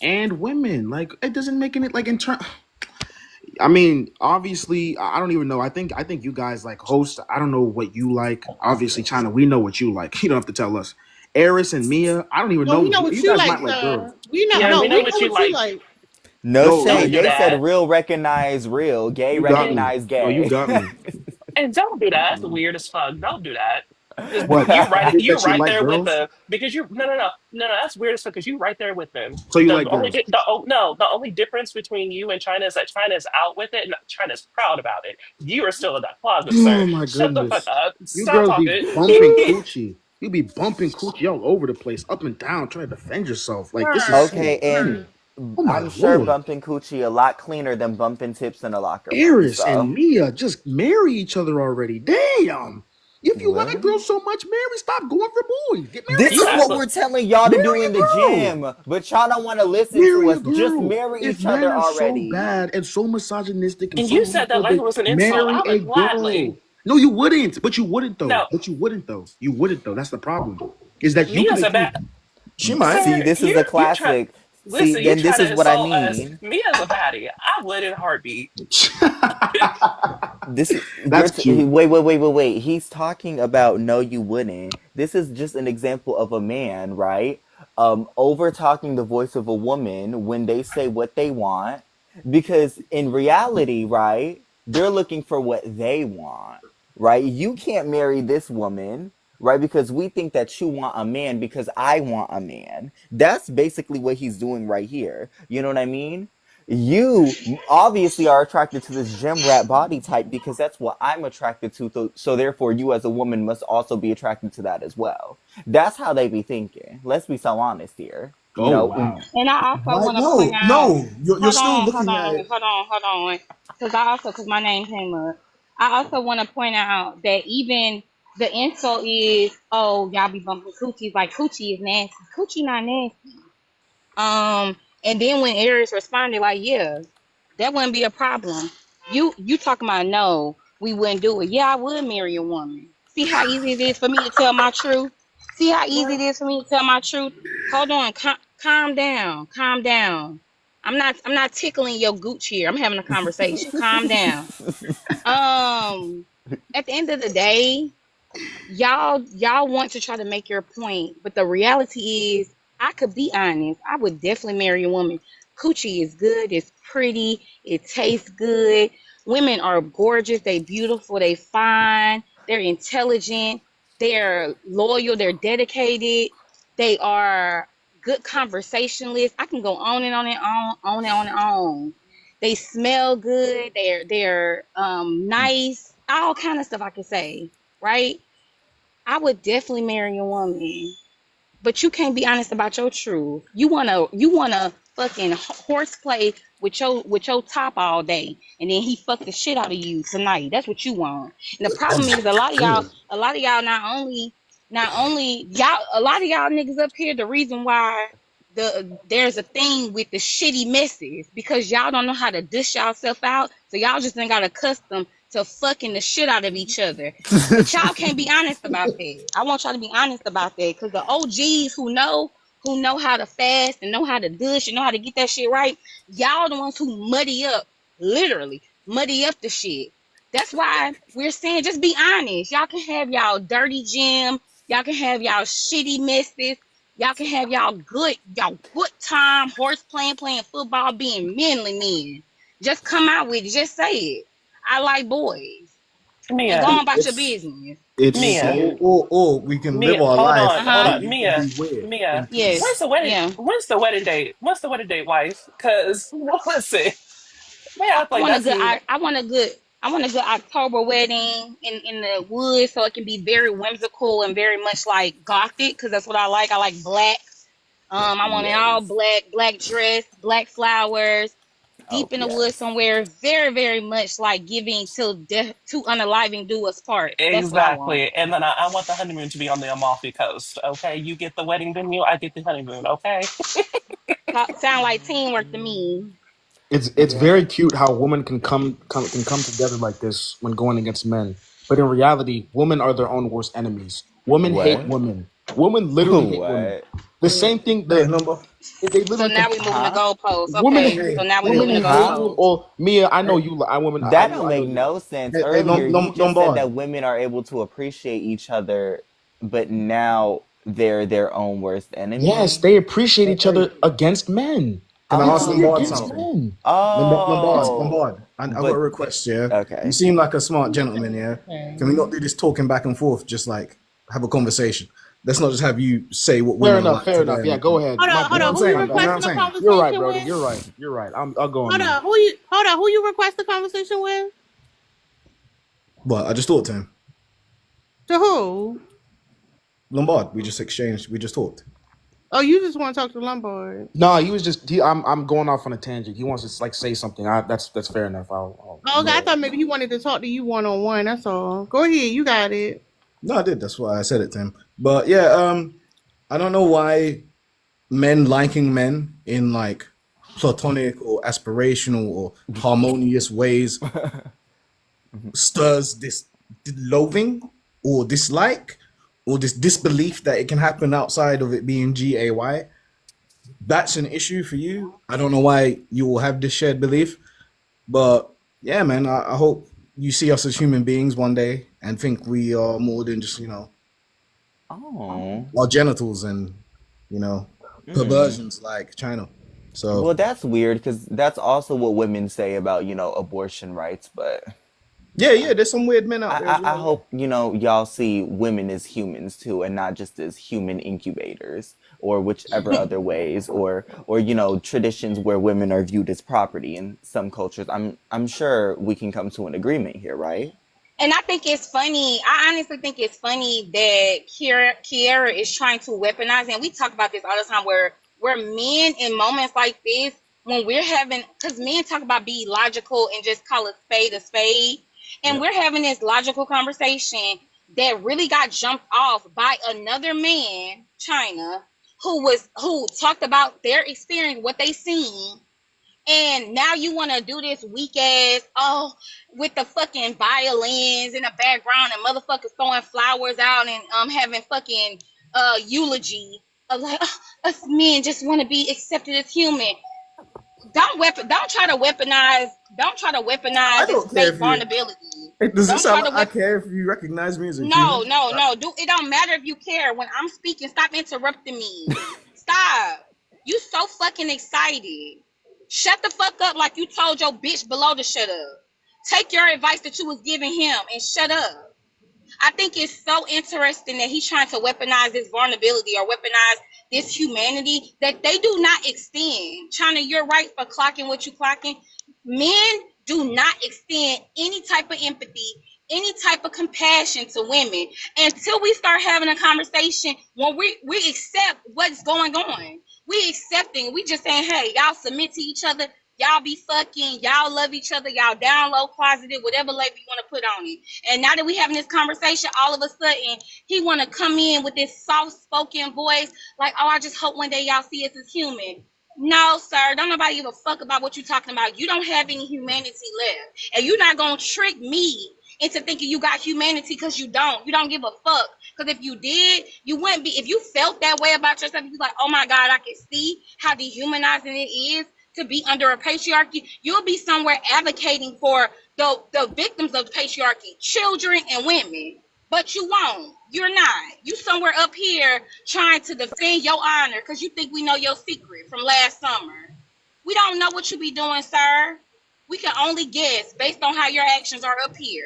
And women, like it doesn't make any like in turn. I mean, obviously, I don't even know. I think you guys like host. I don't know what you like. Obviously, China, we know what you like. You don't have to tell us. Eris and Mia, I don't even know. We know what you guys like, might like sir. girls. We know what you like. No shade. don't do They that. said real recognize real, gay You got me. recognize gay. Oh, you got me. And don't do that. That's weird as fuck. Don't do that. What? You're right. You're That you right like there with girls? them because you no. That's weird as fuck because you're right there with them. So you The like only girls? the only difference between you and China is that China's out with it and China's proud about it. You are still in that closet, sir. Oh my Shut the fuck goodness! up. You Stop girls be talking. bumping coochie. You be bumping coochie all over the place, up and down, trying to defend yourself. Like this is Okay, so and Oh my I'm sure lord! bumping coochie a lot cleaner than bumping tips in a locker room. Eris So and Mia just marry each other already. Damn! If you What? like girls so much, marry. Stop going for boys. Get married. This You is what asshole. we're telling y'all to do Marry a in the girl. gym, but y'all don't want to listen Marry to a us. Just girl. marry If each men other are so already. bad and so misogynistic and And so you said that like it homophobic, was an insult. marry I a would gladly. girl. No, you wouldn't. But you wouldn't though. No, But you wouldn't though. You wouldn't though. That's the problem. Is that you could Mia's a bad. accuse She might. See, Sir, this is a you're trying. classic. See, Listen, you're and this trying to is what I insult us. mean. Mia's a baddie. I would in a heartbeat. This is That's cute. wait. He's talking about no, you wouldn't. This is just an example of a man, right? Over talking the voice of a woman when they say what they want, because in reality, right, they're looking for what they want, right? You can't marry this woman, right? Because we think that you want a man because I want a man. That's basically what he's doing right here. You know what I mean? You obviously are attracted to this gym rat body type because that's what I'm attracted to. So therefore, you as a woman must also be attracted to that as well. That's how they be thinking. Let's be so honest here. You Oh know, wow. And I also Like, want to point out. you're still looking at it. Hold on. Because my name came up. I also want to point out that even the insult is, oh, y'all be bumping coochies like coochie is nasty. Coochie not nasty. And then when Aries responded, like, yeah, that wouldn't be a problem. You talking about no, we wouldn't do it. Yeah, I would marry a woman. See how easy it is for me to tell my truth. See how easy it is for me to tell my truth. Hold on, calm down, calm down. I'm not tickling your gooch here. I'm having a conversation. Calm down. At the end of the day, y'all want to try to make your point, but the reality is, I could be honest. I would definitely marry a woman. Coochie is good. It's pretty. It tastes good. Women are gorgeous. They beautiful. They fine. They're intelligent. They're loyal. They're dedicated. They are good conversationalists. I can go on and on and on and on and on. They smell good. They're nice. All kind of stuff I could say, right? I would definitely marry a woman, but you can't be honest about your truth. You wanna fucking horseplay with your top all day, and then he fuck the shit out of you tonight. That's what you want. And the problem is a lot of y'all a lot of y'all niggas up here. The reason why there's a thing with the shitty messes because y'all don't know how to dish yourself out, so y'all just ain't got accustomed to fucking the shit out of each other. But y'all can't be honest about that. I want y'all to be honest about that because the OGs who know how to fast and know how to dish and know how to get that shit right, y'all the ones who literally muddy up the shit. That's why we're saying just be honest. Y'all can have y'all dirty gym, Y'all can have y'all shitty messes. Y'all can have y'all good time, horse playing football, being manly men. Just come out with it. Just say it. I like boys. And go Mia, on about your It's business. it's Mia, so, or we can live Mia, our hold life on, hold Uh-huh. and on, you can Mia, be weird Mia. in peace. Yes. Yeah. When's the wedding date? What's the wedding date, wife? Because listen, they act I like want a that's good I want a good October wedding in the woods so it can be very whimsical and very much like gothic because that's what I like. I like black. I want it all Yes. black, black dress, black flowers, Oh, deep in the woods yes. somewhere, very, very much like giving till death to unaliving do us part. That's what I want. exactly. And then I want the honeymoon to be on the Amalfi Coast. Okay, you get the wedding venue, I get the honeymoon. Okay. Sound like teamwork to me. It's Yeah. very cute how women can come together like this when going against men. But in reality, women are their own worst enemies. Women hate What? women. Women literally hate women. What? The same thing Hey, that number. they So literally now we moving the Huh? goalposts. women Okay. Hey, So now we hey, moving the women hey, hate women. goalposts. Or Mia, I know hey, you. I women. That don't I know make you. no sense. hey, Earlier, you just said Lombard. that women are able to appreciate each other, but now they're their own worst Yes, enemy. they appreciate Hey, each hey, other against men. can I They're ask only Lombard against something? men. Oh, Lombard. And I got a but request, yeah. You okay. seem like a smart gentleman, yeah. Can we not do this talking back and forth? Just like have a conversation. Let's not just have you say what Fair women are enough. like Fair to enough. them. Yeah, go ahead. My You Hold know what on. I'm bad. Who you saying? My You know what bad. I'm requesting a saying? You're right, conversation brother. with? You're right. You're right. I'll go on Hold mute. on. Hold on. Who you request a conversation with? But I just talked to him. To who? Lombard. We just exchanged. We just talked. Oh, you just want to talk to Lombard. No, he was just. I'm going off on a tangent. He wants to like say something. That's fair enough. Oh, okay. I Yeah. thought maybe he wanted to talk to you one on one. That's all. Go ahead. You got it. No, I did. That's why I said it to him. But yeah, I don't know why men liking men in like platonic or aspirational or harmonious ways stirs this loathing or dislike or this disbelief that it can happen outside of it being GAY. That's an issue for you. I don't know why you will have this shared belief, but yeah, man, I hope you see us as human beings one day and think we are more than just, Oh. our genitals and, you know, Mm. perversions like China. Well, So that's weird because that's also what women say about, abortion rights. But yeah, there's some weird men out there as I well. Yeah. hope, y'all see women as humans too and not just as human incubators or whichever other ways or, traditions where women are viewed as property in some cultures. I'm sure we can come to an agreement here, right? And I think it's funny. I honestly think it's funny that Kiara is trying to weaponize, and we talk about this all the time, where men in moments like this, when we're having, because men talk about be logical and just call a spade, and Yep. we're having this logical conversation that really got jumped off by another man, China, who talked about their experience, what they seen, and now you want to do this weak ass, with the fucking violins in the background and motherfuckers throwing flowers out and having fucking eulogy of like, us men just want to be accepted as human. Don't try to weaponize. Don't try to I weaponize this don't care fake if you. vulnerability. Does it Don't try sound to like I care if you recognize me as a No, human? no, no. It don't matter if you care. When I'm speaking, stop interrupting me. Stop. You so fucking excited. Shut the fuck up like you told your bitch below to shut up. Take your advice that you was giving him and shut up. I think it's so interesting that he's trying to weaponize this vulnerability or weaponize this humanity that they do not extend. China, you're right for clocking what you clocking. Men do not extend any type of empathy, any type of compassion to women until we start having a conversation when we accept what's going on. We accepting, we just saying, hey, y'all submit to each other. Y'all be fucking, y'all love each other, y'all down low closeted, whatever label you want to put on it. And now that we having this conversation, all of a sudden he want to come in with this soft-spoken voice, like, oh, I just hope one day y'all see us as human. No, sir, don't nobody give a fuck about what you're talking about. You don't have any humanity left, and you're not gonna trick me into thinking you got humanity because you don't. You don't give a fuck. Because if you did, you wouldn't be. If you felt that way about yourself, you're like, oh my God, I can see how dehumanizing it is to be under a patriarchy. You'll be somewhere advocating for the victims of the patriarchy, children and women. But you won't. You're not. You somewhere up here trying to defend your honor because you think we know your secret from last summer. We don't know what you be doing, sir. We can only guess based on how your actions are up here.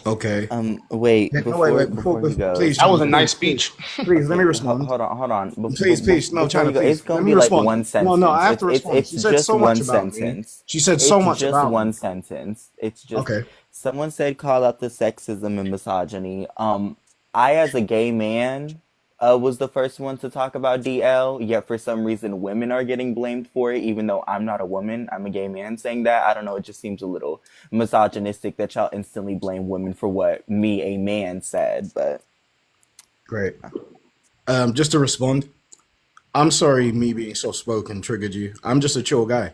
Okay. Wait, Yeah, no, before he goes. please, That was a China, nice please, speech. Please, let me Okay, respond. hold on. Please, no, Before China, you go, please. it's gonna Let be me like respond. one sentence. No, I have to respond. It's She said just so one much about me. sentence. She said It's so much just about one me. sentence. It's just Okay. someone said call out the sexism and misogyny. I as a gay man was the first one to talk about DL, yet for some reason women are getting blamed for it, even though I'm not a woman. I'm a gay man saying that. I don't know, it just seems a little misogynistic that y'all instantly blame women for what me, a man, said, but Great. Just to respond, I'm sorry me being soft spoken triggered you. I'm just a chill guy.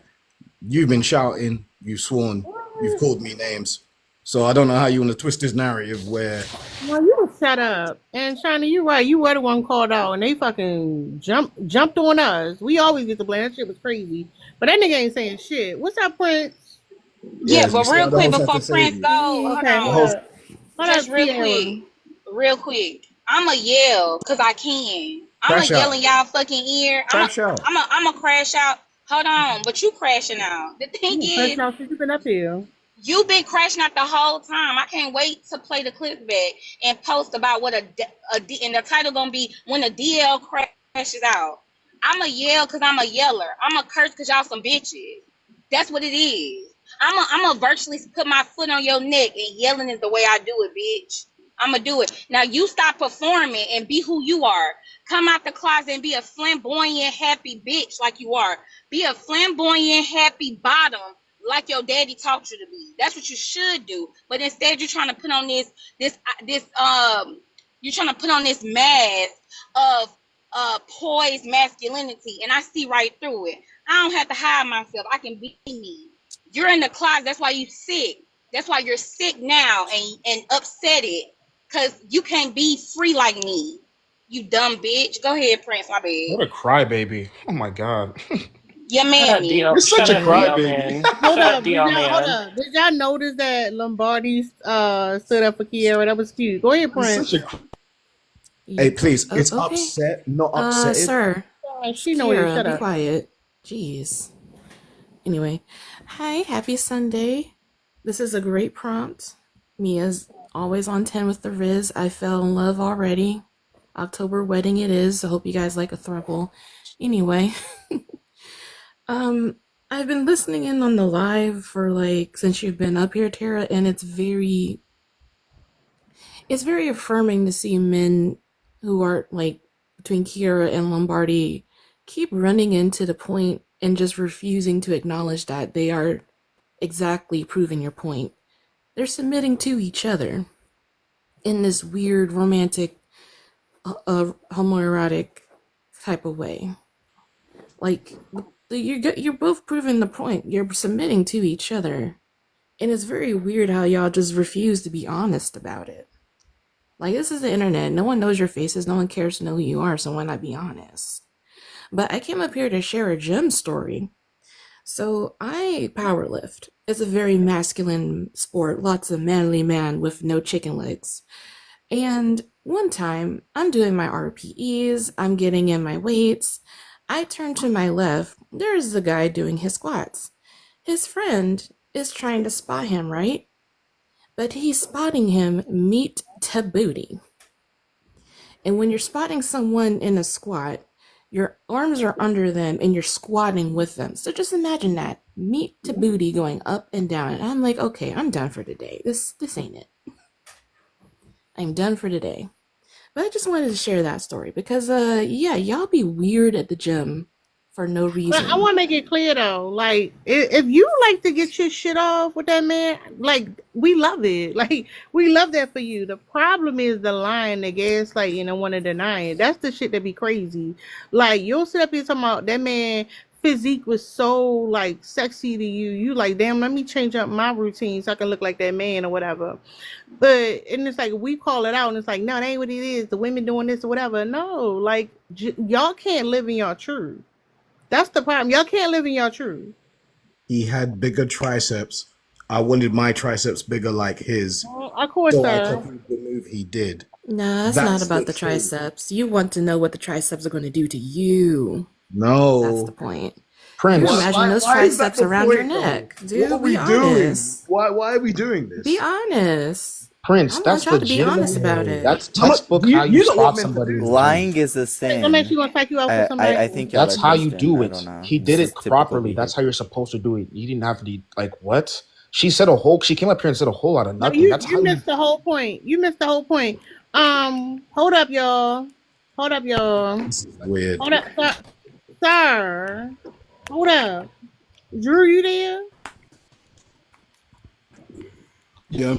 You've been shouting, you've sworn, you've called me names. So I don't know how you want to twist this narrative where Well, you would shut up. And China, you're right. You were the one called out, and they fucking jumped on us. We always get the blame. That shit was crazy. But that nigga ain't saying shit. What's up, Prince? Yeah, yes, you but see, real I the quick host have before to save Prince you. go, hold Okay, The on. host, hold Just up, real Tierra. quick. I'ma yell because I can. I'ma crash yell in out. y'all fucking ear. Crash out. I'ma crash out. Hold on, but you crashing out. The thing You fresh is, out since you been up here. you've been crashing out the whole time. I can't wait to play the clip back and post about what and the title gonna be when the DL crashes out. I'ma yell because I'm a yeller. I'ma curse because y'all some bitches. That's what it is. I'ma virtually put my foot on your neck, and yelling is the way I do it, bitch. I'ma do it. Now you stop performing and be who you are. Come out the closet and be a flamboyant, happy bitch like you are. Be a flamboyant, happy bottom like your daddy taught you to be. That's what you should do. But instead, you're trying to put on this you're trying to put on this mask of poised masculinity, and I see right through it. I don't have to hide myself. I can be me. You're in the closet. That's why you sick. That's why you're sick now and upset it because you can't be free like me. You dumb bitch. Go ahead, Prince. My bad. What a crybaby. Oh my god. Your Shut up, mammy. DL. You're such Shut a up, DL, crybaby. man. Hold Shut up, up, did DL, y'all, hold man. up. Did y'all notice that Lombardi stood up for Kiara? That was cute. Go ahead, You're Prince. such a. Hey, please, it's Okay. upset, not upsetted. Sir, She know it. Kira, Shut be up. quiet. Jeez. Anyway, hi, happy Sunday. This is a great prompt. Mia's always on 10 with the Riz. I fell in love already. October wedding it is. I hope you guys like a throuple. Anyway, I've been listening in on the live for since you've been up here, Tara, and it's very affirming to see men who are between Kiera and Lombardi keep running into the point and just refusing to acknowledge that they are exactly proving your point. They're submitting to each other in this weird romantic homoerotic type of way. You're both proving the point. You're submitting to each other. And it's very weird how y'all just refuse to be honest about it. This is the internet. No one knows your faces. No one cares to know who you are, so why not be honest? But I came up here to share a gym story. So I powerlift. It's a very masculine sport. Lots of manly man with no chicken legs. And one time, I'm doing my RPEs. I'm getting in my weights. I turn to my left. There's the guy doing his squats. His friend is trying to spot him, right? But he's spotting him meat to booty. And when you're spotting someone in a squat, your arms are under them and you're squatting with them. So just imagine that, meat to booty going up and down. And I'm like, okay, I'm done for today. This ain't it. I'm done for today. But I just wanted to share that story because, y'all be weird at the gym for no But reason. I want to make it clear though, if you like to get your shit off with that man, we love it. We love that for you. The problem is the line, the gaslight, and the want to deny it. That's the shit that be crazy. You'll sit up here talking about that man physique was so sexy to you. You damn, let me change up my routine so I can look like that man or whatever. But and it's we call it out and it's no, that ain't what it is. The women doing this or whatever. No, y'all can't live in your truth. That's the problem. Y'all can't live in your truth. He had bigger triceps I wanted my triceps bigger like his, Of course, so I sir. copied the move he did. No, that's not That's about the the thing. triceps. You want to know what the triceps are going to do to you. That's No. the point. Prince. Imagine those Why is that triceps the around your point, though? neck. What Dude, are we be doing? honest. Why are we doing this? Be honest. Prince, I want that's y'all to be honest legitimate. about it. That's How much- textbook you- how you you don't want stop men to somebody. do in this. the Lying gym. is a sin. What makes you gonna take you out for somebody? I think y'all That's are how just, you do I it. don't know. He This did is it typical properly. That's behavior. how you're supposed to do it. You didn't have to like what? She said a whole. She came up here and said a whole lot of No, nothing. That's how you you. missed the whole point. You missed the whole point. Hold up, y'all. Hold up, y'all. This is weird. Hold up, sir. Hold up. Drew, you there? Yeah,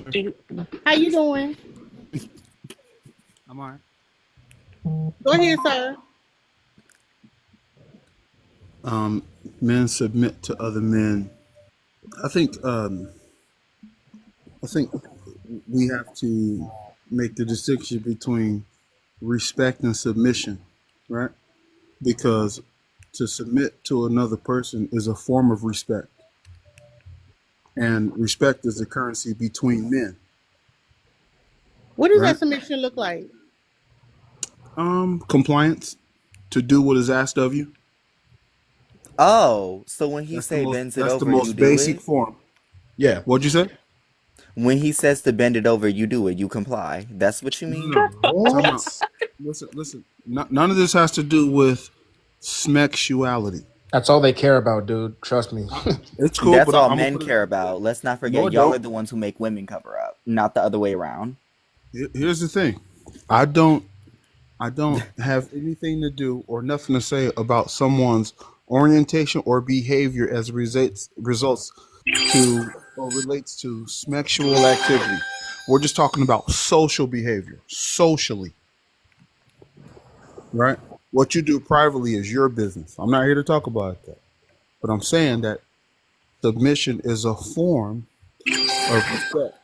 How you doing? I'm all right. Go ahead, sir. Men submit to other men. I think we have to make the distinction between respect and submission, right? Because to submit to another person is a form of respect, and respect is the currency between men, What does right? that submission look like? Compliance, to do what is asked of you. Oh, so when he That's say the bends it that's the over, you most do basic it? form. Yeah. What'd you say? When he says to bend it over, you do it. You comply. That's what you mean? No, time out. Listen. None of this has to do with sexuality. That's all they care about, dude. Trust me. It's cool, That's but all I'm gonna men put it. care about. Let's not No, forget, it y'all are don't. the ones who make women cover up, not the other way around. Here's the thing. I don't have anything to do or nothing to say about someone's orientation or behavior as results to or relates to sexual activity. We're just talking about social behavior, socially, right? What you do privately is your business. I'm not here to talk about that. But I'm saying that submission is a form of respect.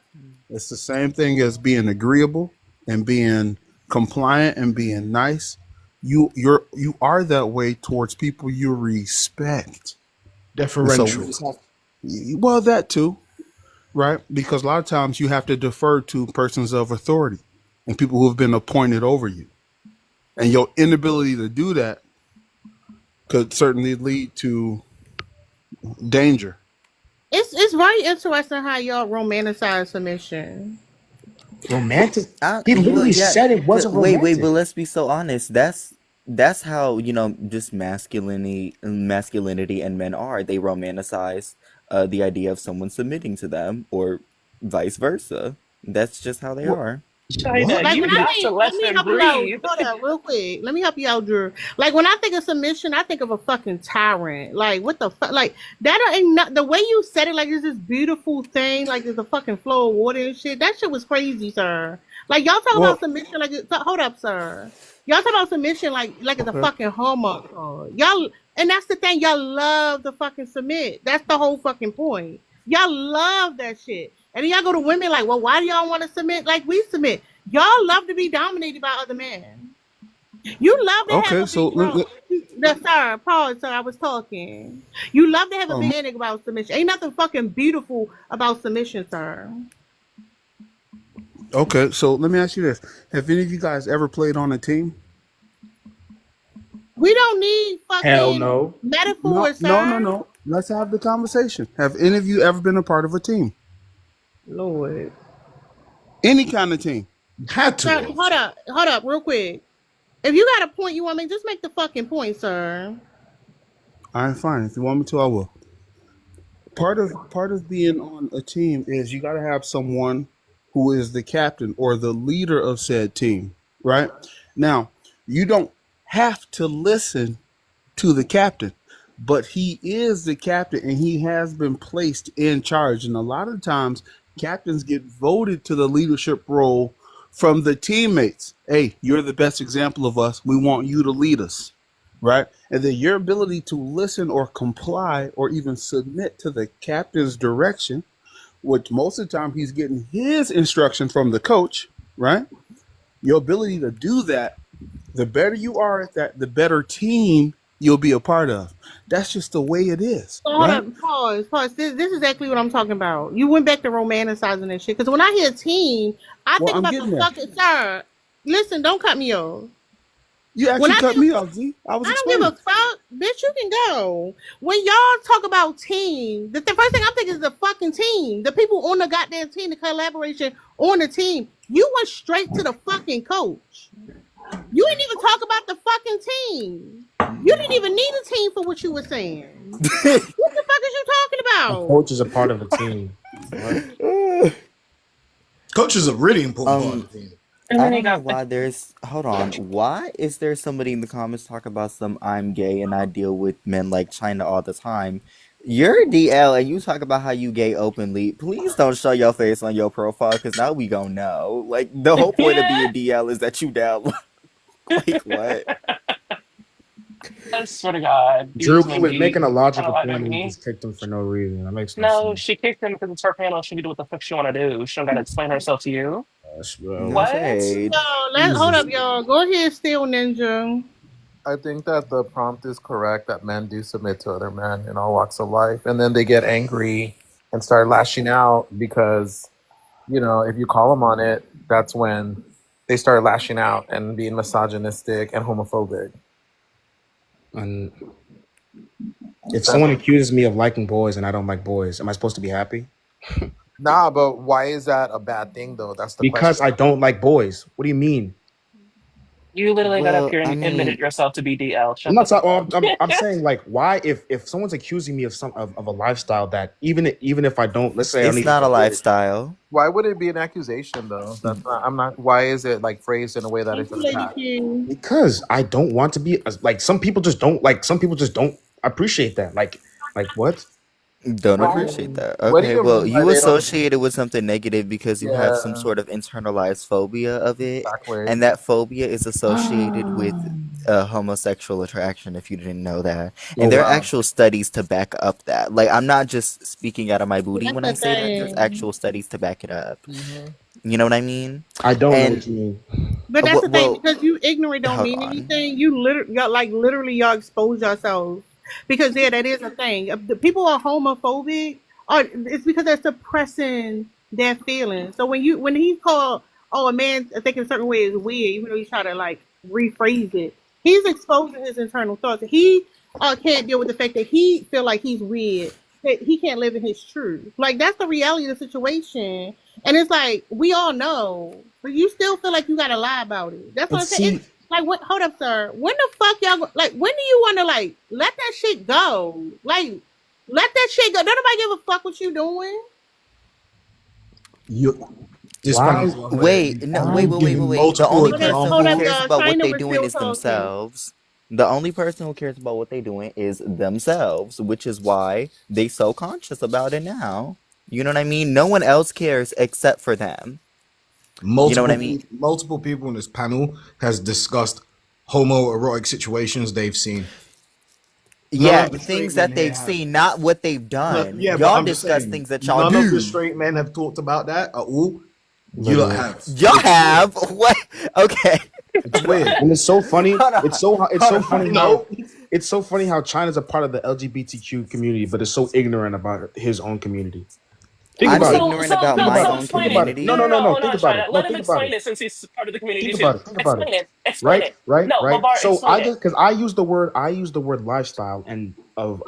It's the same thing as being agreeable and being compliant and being nice. You are that way towards people you respect. And so we Deferential. just have, well, that too, right? Because a lot of times you have to defer to persons of authority and people who have been appointed over you. And your inability to do that could certainly lead to danger. It's very interesting how y'all romanticize submission. Romantic. I, He well, literally yeah, said it wasn't wait, romantic. but let's be so honest. That's how, just masculinity and men are. They romanticize the idea of someone submitting to them, or vice versa. That's just how they Well, are. China, Like you when I got to think, let let me them help you out. breathe. Hold up, real quick. Let me help you out, Drew. Like when I think of submission, I think of a fucking tyrant. Like what the fuck? Like that ain't not the way you said it. Like it's this beautiful thing. Like there's a fucking flow of water and shit. That shit was crazy, sir. Like y'all talk well, about submission. Like hold up, sir. Y'all talk about submission like it's a okay. fucking hallmark card. Y'all, and that's the thing. Y'all love to fucking submit. That's the whole fucking point. Y'all love that shit. And then y'all go to women like, well, why do y'all want to submit like we submit? Y'all love to be dominated by other men. You love to have Okay, a so big bro. Sir, pause, sir. I was talking. You love to have a big nigga about submission. Ain't nothing fucking beautiful about submission, sir. okay, so let me ask you this. Have any of you guys ever played on a team? We don't need Hell fucking no. metaphors, No. sir. Let's have the conversation. Have any of you ever been a part of a team? Lord. Any kind of team? Had to Sir, have. hold up, real quick. If you got a point you want to make, just make the fucking point, sir. All right, fine. If you want me to, I will. Part of being on a team is you got to have someone who is the captain or the leader of said team, right? Now, you don't have to listen to the captain, but he is the captain and he has been placed in charge. And a lot of times, captains get voted to the leadership role from the teammates. Hey, you're the best example of us. We want you to lead us, right? And then your ability to listen or comply or even submit to the captain's direction, which most of the time he's getting his instruction from the coach, right? Your ability to do that, the better you are at that, the better team you'll be a part of. That's just the way it is, So hold right? up, pause. This is exactly what I'm talking about. You went back to romanticizing that shit. Because when I hear teen, I Well, think I'm about the getting there. fucking sir. Listen, don't cut me off. You When actually I cut think, me off, Z. I was I don't give explaining. a fuck, bitch. You can go. When y'all talk about team, the first thing I'm thinking is the fucking team. The people on the goddamn team, the collaboration on the team. You went straight to the fucking coach. You didn't even talk about the fucking team. You didn't even need a team for what you were saying. What the fuck is you talking A about? coach is a part of the team. What? Coach is a really important part of the team. And I then you don't know got why there's. Hold on. Why is there somebody in the comments talk about some I'm gay and I deal with men like China all the time? You're DL and you talk about how you gay openly. Please don't show your face on your profile because now we gonna know. Like, the whole point of being DL is that you down. Like, what? I swear to God, Drew, these he men was be making a logical unaliving point and you me. just kicked him for no reason. That makes no No, sense. she kicked him because it's her panel. She can do what the fuck she want to do. She don't got to explain herself to you. No What? shade. Hold Jesus. up, y'all. Go ahead, Steel Ninja. I think that the prompt is correct that men do submit to other men in all walks of life, and then they get angry and start lashing out because, if you call them on it, that's when they start lashing out and being misogynistic and homophobic. And if someone accuses me of liking boys and I don't like boys, am I supposed to be happy? Nah, but why is that a bad thing though? That's the Because question. I don't like boys. What do you mean? You literally got up Well, here I and admitted mean, yourself to be DL. Shut I'm the not fuck talking. up. I'm saying like, why if someone's accusing me of of a lifestyle that even if I don't, let's say I don't it's even not a like boys, lifestyle. Why would it be an accusation though? That's not. I'm not. Why is it like phrased in a way that Thank it's you, an Lady attack? Q. because I don't want to be like some people just don't like. Some people just don't appreciate that. Like what? Don't What do appreciate you that. What do Okay, you well, mean by you they don't? associate it with something negative because you have some Yeah, sort of internalized phobia of it, exactly. and that phobia is associated with homosexual attraction, if you didn't know that. Oh And there are wow. actual studies to back up that. Like, I'm not just speaking out of my booty That's when I the say that, there's thing. actual studies to back it up. hmm You know what I mean? I don't know what And, you mean. But that's the thing, well, because you ignorant don't hold mean on. anything. You literally y'all expose yourselves. Because yeah, that is a thing. If the people are homophobic, or it's because they're suppressing their feelings. So when he called a man thinking a certain way is weird, even though he's trying to like rephrase it, he's exposing his internal thoughts. He can't deal with the fact that he feel like he's weird. That he can't live in his truth. Like that's the reality of the situation. And it's like we all know, but you still feel like you gotta lie about it. That's what But I'm saying. see, It's like, what? Hold up, sir. When the fuck y'all like? When do you want to like let that shit go? Like, let that shit go. Don't nobody give a fuck what you doing. this Why? panel's Wait, no, Why? wait. giving The multiple only Hold up, person hold who up, examples. cares y'all. about what China they're was doing still is talking. themselves. The only person who cares about what they're doing is themselves, which is why they so conscious about it now. You know what I mean? No one else cares except for them. You know what I mean? Multiple people in this panel has discussed homoerotic situations they've seen. None Yeah, of the straight things men that here they've have. seen, not what they've done. Yeah, but Y'all I'm just discuss saying, things that y'all none of the do. straight men have talked about that at all. You lot Literally. have. Y'all It's weird. have what? Okay. It's weird. And it's so funny. Hold on. It's so Hold funny on. how it's so funny how China's a part of the LGBTQ community, but is so ignorant about his own community. Think I'm about it. So ignorant so about no, Think my about so it. own Think explain it. about it. No, No, community. no, no, no, no. no. Hold Think on, about it. China. No, Let him think about explain it. it since he's part of the community Think too. about it. Think about it. Explain it. Explain Right, it. right, No, right. Lavar, So explain I it. just because I use the word lifestyle and of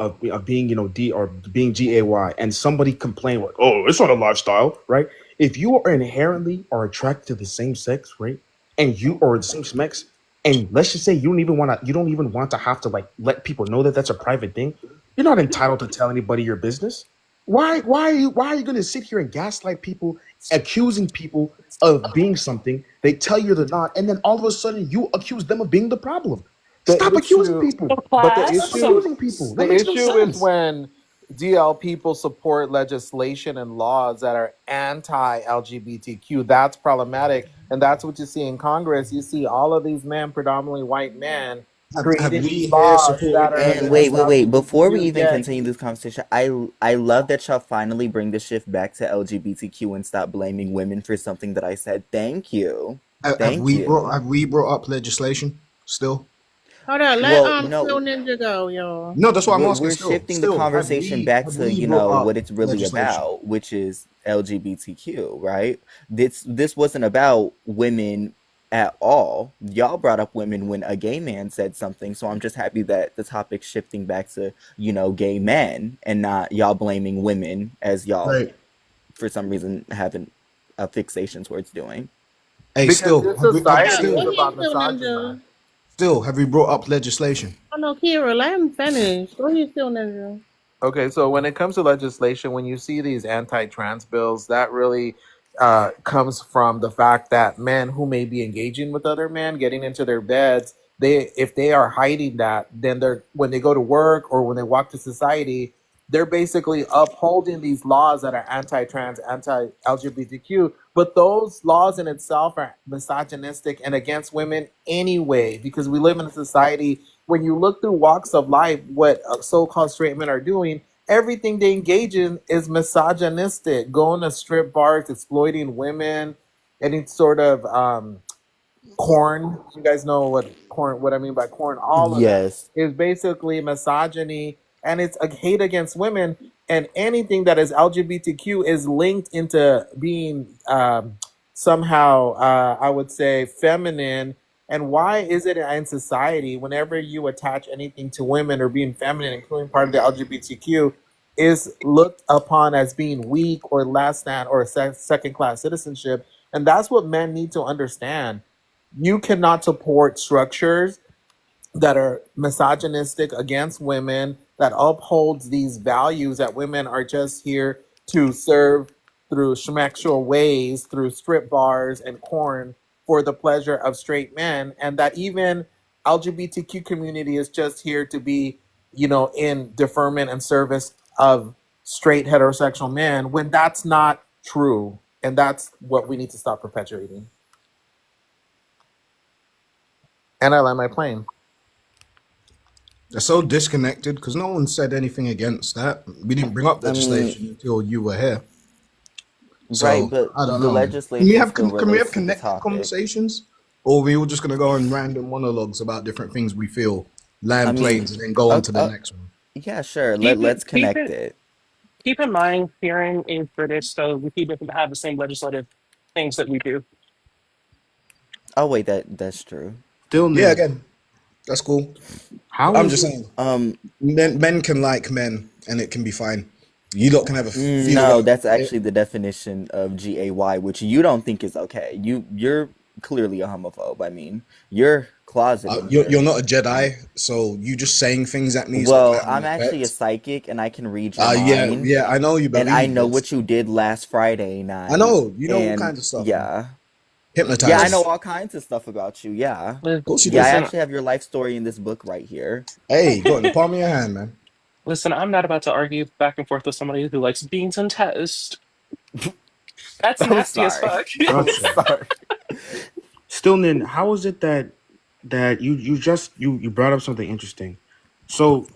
being D or being GAY, and somebody complained like, oh, it's not a lifestyle, right? If you are inherently are attracted to the same sex, right, and you are the same sex, and let's just say you don't even want to have to like let people know that that's a private thing. You're not entitled to tell anybody your business. Why are you going to sit here and gaslight people, accusing people of being something they tell you they're not, and then all of a sudden you accuse them of being the problem? The Stop accusing issue, people. So but class. Stop So accusing people. That the makes no issue is sense. when DL people support legislation and laws that are anti-LGBTQ. That's problematic, and that's what you see in Congress. You see all of these men, predominantly white men, Have creating we these here laws that supported are And LGBTQ? against wait. Before we LGBTQ. even Yeah, continue this conversation, I love that y'all finally bring the shift back to LGBTQ and stop blaming women for something that I said. Thank you. Have Thank you. we brought up legislation still? Hold on, let Well, Still Ninja go, y'all. No, that's what I'm asking. we're Still, shifting the still, conversation back have to, we you brought know, up what it's really legislation? about, which is LGBTQ, right? This wasn't about women at all. Y'all brought up women when a gay man said something, so I'm just happy that the topic's shifting back to, you know, gay men and not y'all blaming women as y'all, Right. for some reason, having a fixation towards doing. Hey, Because still, this have we society Go is still, ahead, about Still misogyny. Ninja. still have we brought up legislation? Oh no, Kira, let him finish. Go ahead, Still Ninja. Okay, so when it comes to legislation, when you see these anti-trans bills, that really comes from the fact that men who may be engaging with other men, getting into their beds, if they are hiding that, then they're when they go to work or when they walk to society, they're basically upholding these laws that are anti-trans, anti-LGBTQ. But those laws in itself are misogynistic and against women anyway, because we live in a society. When you look through walks of life, what so-called straight men are doing, everything they engage in is misogynistic. Going to strip bars, exploiting women, any sort of corn. You guys know what I mean by corn. All of that Yes. is basically misogyny, and it's a hate against women. And anything that is LGBTQ is linked into being somehow, I would say, feminine. And why is it in society, whenever you attach anything to women or being feminine, including part of the LGBTQ, is looked upon as being weak or less than or second class citizenship? And that's what men need to understand. You cannot support structures that are misogynistic against women, that upholds these values that women are just here to serve through schmexual ways, through strip bars and corn for the pleasure of straight men, and that even LGBTQ community is just here to be, in deferment and service of straight heterosexual men, when that's not true. And that's what we need to stop perpetuating. And I land my plane. They're so disconnected because no one said anything against that. We didn't bring up I mean, legislation until you were here. right, So but I don't the know, man. Can we legislation have still can we have relates to the connected topic. conversations, or are we all just gonna go on random monologues about different things we feel, I land mean, planes, and then go on to the uh, next one? yeah, sure. Keep Let's it, keep connect it, it. keep in mind, Kieran is British, so we keep it to have the same legislative things that we do. Oh wait, that's true. Still, Yeah, Nin, again, that's cool. how I'm is just it? saying, men can like men, and it can be fine. You lot can have a feel No, whatever that's about it. actually the definition of GAY, which you don't think is okay. You're clearly a homophobe. I mean, you're closeted You're here. not a Jedi, so you just saying things at me is not gonna Well, have an I'm actually a effect. psychic and I can read your Yeah, mind, yeah, I know you and I believe know this. what you did last Friday I night. know you know all And kinds of stuff, man. yeah, Hypnotize I know me. all kinds of stuff about you. Yeah. Of course you Yeah, I do. Listen, actually have your life story in this book right here. Hey, you got it in the palm of your hand, man. listen, I'm not about to argue back and forth with somebody who likes beans and toast. That's I'm nasty as sorry. fuck. I'm Gotcha. sorry. Still, Nin, how is it that you brought up something interesting? So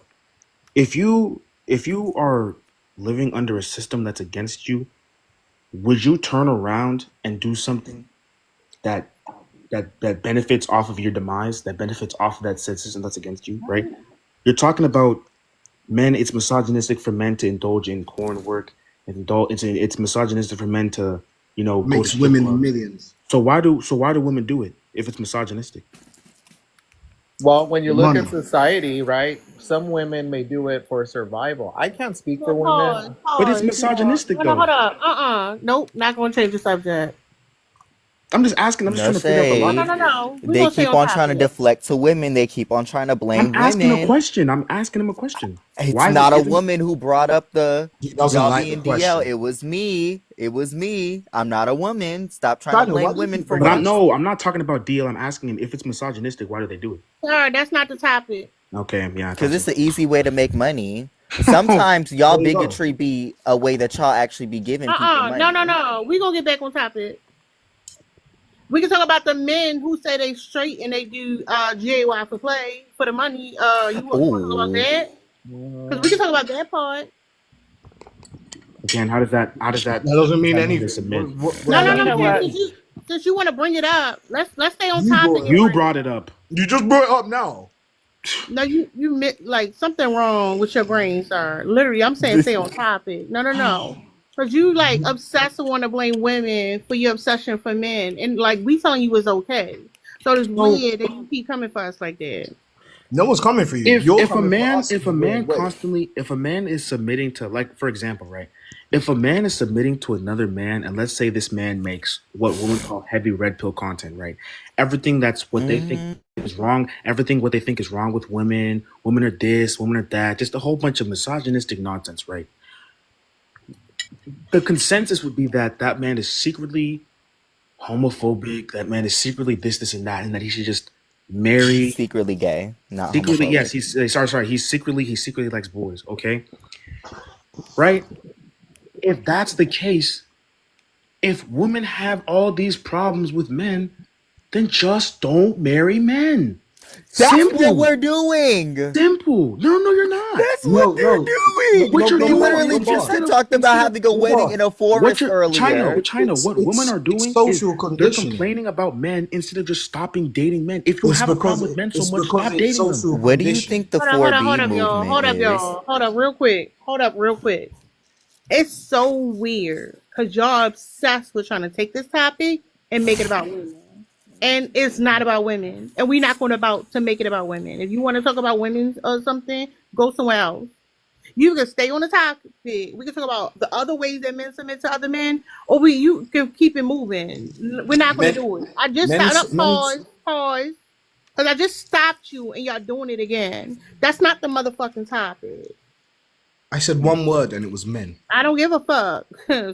if you are living under a system that's against you, would you turn around and do something that that benefits off of your demise, that benefits off of that said system that's against you, right? You're talking about men. It's misogynistic for men to indulge in corn work, and it's misogynistic for men to go to Makes strip women clubs. millions. So why do women do it if it's misogynistic? Well, when you look Money. at society, right, some women may do it for survival. I can't speak for No, pause, women. But it's pause, pause. misogynistic No, hold though. up. Nope, not gonna change the subject. I'm just asking. I'm just No trying to figure out the No, logic shade. here. We're They gonna stay keep on on trying to topic. deflect to women. They keep on trying to I'm blame asking a women. question. I'm asking him a question. It's Why is not a it? woman who brought up the He doesn't y'all like the being DL. question. It was me. It was me. I'm not a woman. Stop trying to Daniel, why blame do you women keep for bringing But up I'm once. this? no. I'm not talking about deal. I'm asking him if it's misogynistic. Why do they do it? Sir, that's not the topic. Okay. Yeah. I Because thought it's so. an easy way to make money. Sometimes y'all There you go. bigotry be a way that y'all actually be giving people money. No. We gonna get back on topic. We can talk about the men who say they straight and they do GAY for play for the money. You want to talk about Ooh. that? Because we can talk about that part. Again, how does that That doesn't mean mean they anything. submit? What No, does You that know mean? what? Since you want to bring it up, let's stay on You topic brought and it up. You bring it brought up. it up. You just brought it up now. No, you like something wrong with your brain, sir. Literally, I'm saying stay on topic. No. Because you like obsess and want to blame women for your obsession for men. And like we telling you it's okay. So it's weird that you keep coming for us like that. No one's coming for you. If You're if a coming for man us if in a a weird man way. constantly if a man is submitting to, like, for example, right, if a man is submitting to another man, and let's say this man makes what women call heavy red pill content, right, everything that's what they think is wrong, everything what they think is wrong with women are this, women are that, just a whole bunch of misogynistic nonsense, right, the consensus would be that that man is secretly homophobic, that man is secretly this and that he should just marry. Secretly gay, not Secretly, homophobic. yes, he's sorry. He secretly likes boys. Okay, right? If that's the case, if women have all these problems with men, then just don't marry men. That's Simple. what we're doing. Simple. No, you're not. That's what they're doing. What you're They doing literally is just instead of- talked about having a wedding in a forest earlier. China, what women are doing is social they're conditioning. complaining about men instead of just stopping dating men. If you It's have a because problem with men so it's much, because stop it's dating social them. What do you conditioning. think the Hold 4B up, y'all. movement is? Hold up real quick. It's so weird because y'all obsessed with trying to take this topic and make it about women. And it's not about women. And we're not going to make it about women. If you want to talk about women or something, go somewhere else. You can stay on the topic. We can talk about the other ways that men submit to other men, or you can keep it moving. We're not going to do it. I just stopped. Pause. Because I just stopped you and y'all doing it again. That's not the motherfucking topic. I said one word and it was men. I don't give a fuck,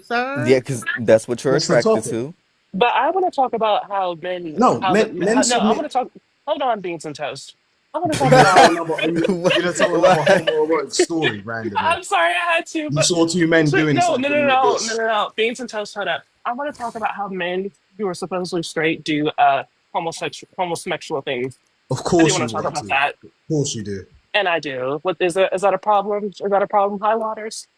sir. Yeah, because that's what you're That's the attracted topic. to. But I want to talk about how men. No, how men no, I submit. want to talk. Hold on, beans and toast. I want to talk about. You're gonna tell another homoerotic story randomly. I'm sorry, I had to. You But saw two men doing something like this. no. Beans and toast. Hold up. I want to talk about how men who are supposedly straight do homosexual things. Of I do course want you to talk want about to. that, Of course you do. and I do. What is that a problem? Is that a problem? High waters.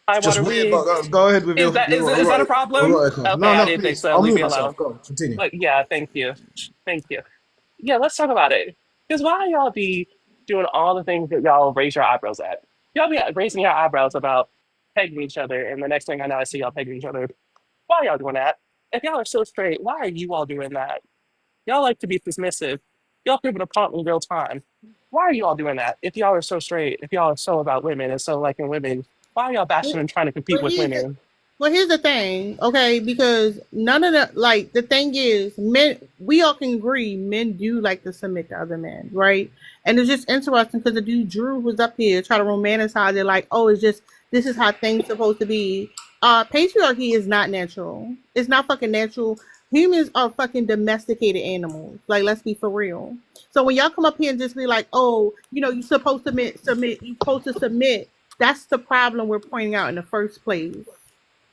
High It's just water weird, weed. but go ahead with Is that a problem? erotica. Okay, No, I no, didn't think please. so. I'll Leave mute me myself. alone. Go, continue. But yeah, thank you. Yeah, let's talk about it. Because why y'all be doing all the things that y'all raise your eyebrows at? Y'all be raising your eyebrows about pegging each other, and the next thing I know, I see y'all pegging each other. Why y'all doing that? If y'all are so straight, why are you all doing that? Y'all like to be dismissive. Y'all people to prompt in real time. Why are you all doing that? If y'all are so straight, if y'all are so about women and so liking women, why are y'all bashing and trying to compete with women? Well, here's the thing, okay? Because none of the thing is, men, we all can agree, men do like to submit to other men, right? And it's just interesting because the dude Drew was up here trying to romanticize it, like, oh, it's just, this is how things supposed to be. Patriarchy is not natural. It's not fucking natural. Humans are fucking domesticated animals. Like, let's be for real. So when y'all come up here and just be like, oh, you're supposed to submit, you're supposed to submit, that's the problem we're pointing out in the first place.